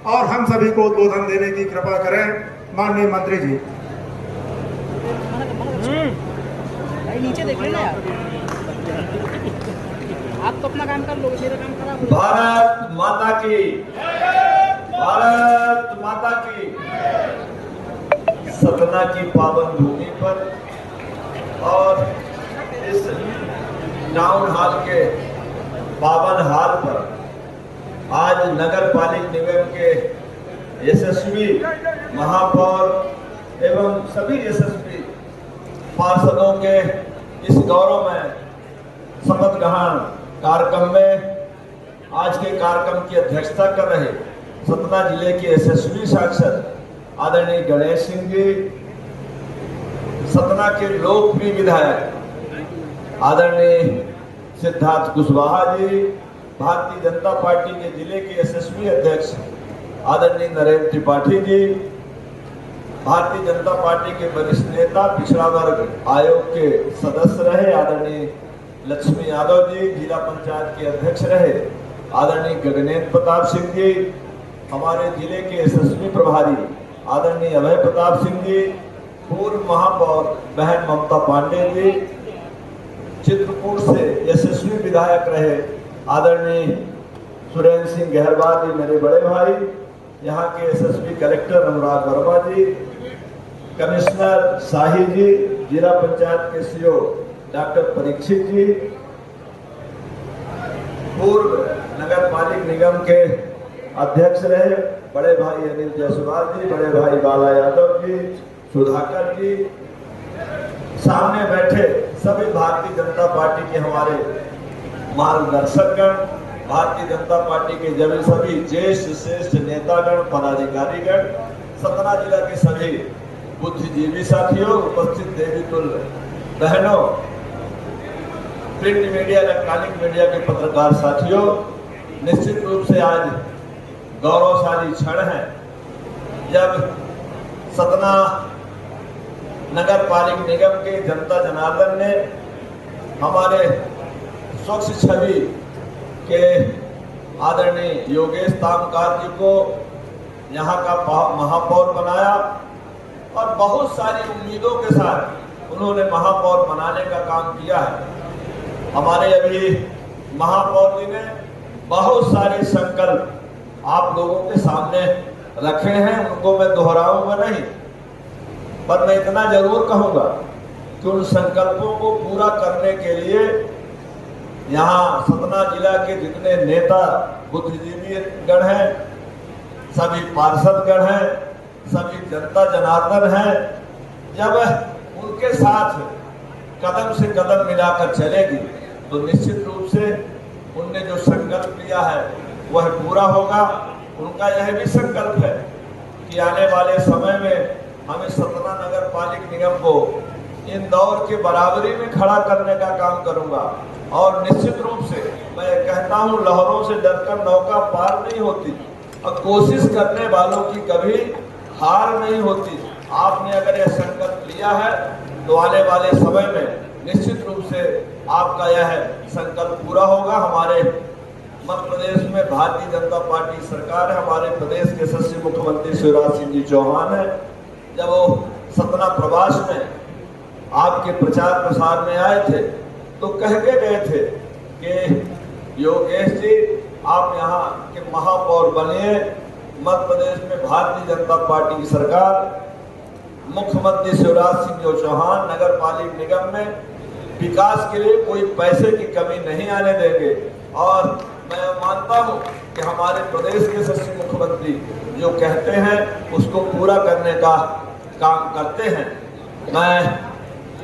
और हम सभी को उद्बोधन देने की कृपा करें। माननीय मंत्री जी। नीचे देख लेना यार, आप तो अपना काम कर लो, मेरा काम खराब हो। भारत माता की, भारत माता की। सतना की पावन भूमि पर और इस टाउन हॉल के पावन हाल पर आज नगर पालिक निगम के यशस्वी महापौर एवं सभी यशस्वी पार्षदों के इस गौरव में शपथ ग्रहण कार्यक्रम में आज के कार्यक्रम की अध्यक्षता कर रहे सतना जिले के यशस्वी सांसद आदरणीय गणेश सिंह जी, सतना के लोकप्रिय विधायक आदरणीय सिद्धार्थ कुशवाहा जी, भारतीय जनता पार्टी के जिले के यशस्वी अध्यक्ष आदरणीय नरेंद्र त्रिपाठी जी, भारतीय जनता पार्टी के वरिष्ठ नेता पिछड़ा वर्ग आयोग के सदस्य रहे आदरणीय लक्ष्मी यादव जी, जिला पंचायत के अध्यक्ष रहे आदरणीय गगनेंद्र प्रताप सिंह जी, हमारे जिले के यशस्वी प्रभारी आदरणीय अभय प्रताप सिंह जी, पूर्व महापौर बहन ममता पांडे जी, चित्रकूट से यशस्वी विधायक रहे आदरणीय सुरेंद्र सिंह गहरवार जी, मेरे बड़े भाई, यहाँ के यशस्वी कलेक्टर अनुराग वर्मा जी, कमिश्नर शाही जी, जिला पंचायत के सीओ डॉक्टर परीक्षित जी, पूर्व नगर पालिक निगम के अध्यक्ष रहे बड़े भाई अनिल जायसवाल जी, बड़े भाई बाला यादव जी, सुधाकर जी, सामने बैठे सभी भारतीय जनता पार्टी के हमारे मार्गदर्शकगण, भारतीय जनता पार्टी के जब सभी ज्येष्ठ श्रेष्ठ नेतागण, पदाधिकारीगण, सतना जिला के सभी बुद्धिजीवी साथियों, उपस्थित देवी तुल्य बहनों, प्रिंट मीडिया, इलेक्ट्रॉनिक मीडिया के पत्रकार साथियों, निश्चित रूप से आज गौरवशाली क्षण है जब सतना नगर पालिक निगम के जनता जनार्दन ने हमारे स्वच्छ छवि के आदरणीय योगेश तामकार जी को यहाँ का महापौर बनाया और बहुत सारी उम्मीदों के साथ उन्होंने महापौर बनाने का काम किया है। हमारे अभी महापौर जी ने बहुत सारे संकल्प आप लोगों के सामने रखे हैं, उनको मैं दोहराऊंगा नहीं, पर मैं इतना जरूर कहूंगा कि उन संकल्पों को पूरा करने के लिए यहाँ सतना जिला के जितने नेता बुद्धिजीवी गण हैं, सभी पार्षद गण हैं, सभी जनता जनार्दन हैं, जब उनके साथ कदम से कदम मिलाकर चलेगी तो निश्चित रूप से उनने जो संकल्प लिया है वह पूरा होगा। उनका यह भी संकल्प है कि आने वाले समय में हमें सतना नगर पालिक निगम को इंदौर के बराबरी में खड़ा करने का काम करूंगा और निश्चित रूप से मैं कहता हूं, लहरों से डरकर नौका पार नहीं होती और कोशिश करने वालों की कभी हार नहीं होती। आपने अगर यह संकल्प लिया है तो आने वाले समय में निश्चित रूप से आपका यह संकल्प पूरा होगा। हमारे मध्य प्रदेश में भारतीय जनता पार्टी सरकार है, हमारे प्रदेश के यशस्वी मुख्यमंत्री शिवराज सिंह जी चौहान है। जब वो सतना प्रवास में आपके प्रचार प्रसार में आए थे तो कह के गए थे कि योगेश जी आप यहाँ के महापौर बनिए। मध्य प्रदेश में भारतीय जनता पार्टी की सरकार, मुख्यमंत्री शिवराज सिंह चौहान नगर पालिक निगम में विकास के लिए कोई पैसे की कमी नहीं आने देंगे और मैं मानता हूं कि हमारे प्रदेश के यशस्वी मुख्यमंत्री जो कहते हैं उसको पूरा करने का काम करते हैं। मैं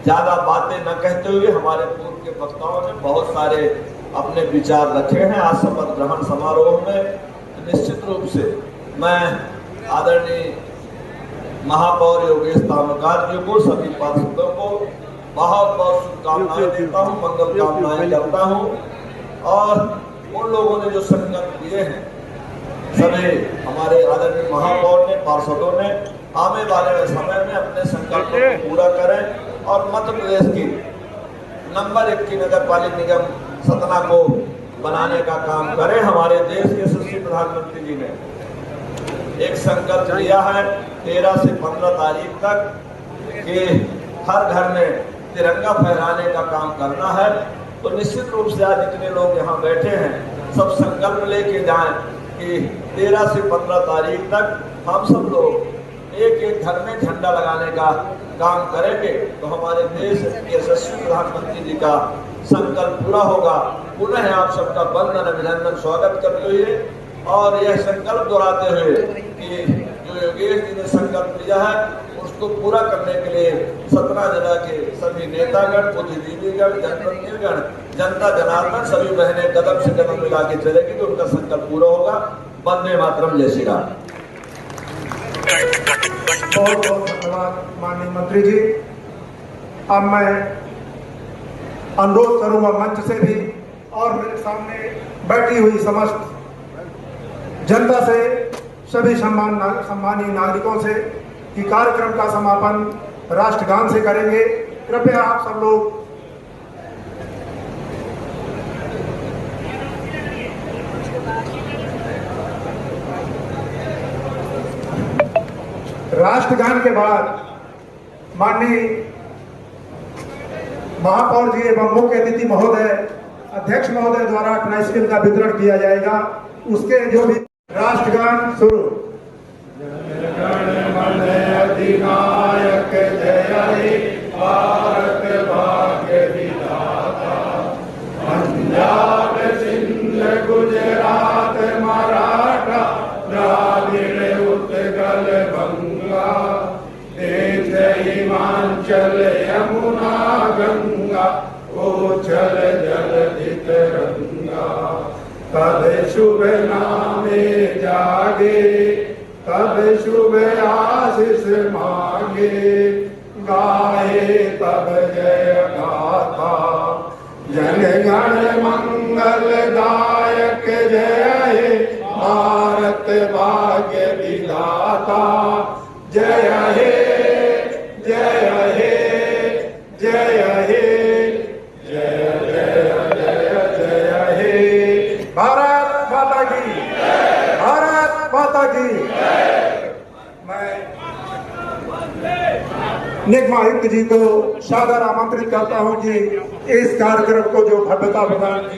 ज्यादा बातें न कहते हुए हमारे पूर्व के वक्ताओं ने बहुत सारे अपने विचार रखे हैं आज शपथ ग्रहण समारोह में। तो निश्चित रूप से मैं आदरणीय महापौर योगेश तामकार जी को, सभी पार्षदों को बहुत बहुत शुभकामनाएं देता हूँ, मंगल कामनाएं करता हूँ और उन लोगों ने जो संकल्प लिए हैं, सभी हमारे आदरणीय महापौर ने, पार्षदों ने आने वाले समय में अपने संकल्प को पूरा करें और मध्य प्रदेश की नंबर 1 की नगर पालिक निगम सतना को बनाने का काम करें। हमारे देश के यशस्वी प्रधानमंत्री जी ने एक संकल्प लिया है 13 से 15 तारीख तक कि हर घर में तिरंगा फहराने का काम करना है। तो निश्चित रूप से आज जितने लोग यहाँ बैठे हैं सब संकल्प लेके जाएं कि 13 से 15 तारीख तक हम सब लोग एक एक घर में झंडा लगाने का काम करेंगे तो हमारे देश के यशस्वी प्रधानमंत्री जी का संकल्प पूरा होगा। पुनः आप सबका वंदन अभिनंदन स्वागत करते हुए और यह संकल्प दोहराते हुए कि जो योगेश जी ने संकल्प लिया है उसको पूरा करने के लिए सतना जिला के सभी नेतागण, बुद्धिजीवीगण, जनप्रतिनिधिगण, जनता जनार्दन सभी बहनें कदम से कदम मिला के चलेगी तो उनका संकल्प पूरा होगा। वंदे मातरम, जय श्री राम। बहुत बहुत धन्यवाद माननीय मंत्री जी। अब मैं अनुरोध करूंगा मंच से भी और मेरे सामने बैठी हुई समस्त जनता से, सभी सम्मानीय नागरिकों से कि कार्यक्रम का समापन राष्ट्रगान से करेंगे। कृपया आप सब लोग राष्ट्रगान के बाद माननीय महापौर जी एवं मुख्य अतिथि महोदय, अध्यक्ष महोदय द्वारा ट्राइसिकल का वितरण किया जाएगा। उसके जो भी राष्ट्रगान शुरू। अधिनायक जय भारत भाग्य विधाता, पंजाब सिंध जल दित रंगा, तब शुभ नामे जागे, तब शुभ आशीष मांगे, गाए तब जय गाथा, जन गण मंगल दायक जय हे, भारत भाग्य विधाता, जय हे जय हे जय हे जय जय जय जय हे। भारत माता की, भारत माता की। मैं निगम आयुक्त जी को सादर आमंत्रित करता हूं कि इस कार्यक्रम को जो भव्यता प्रदान की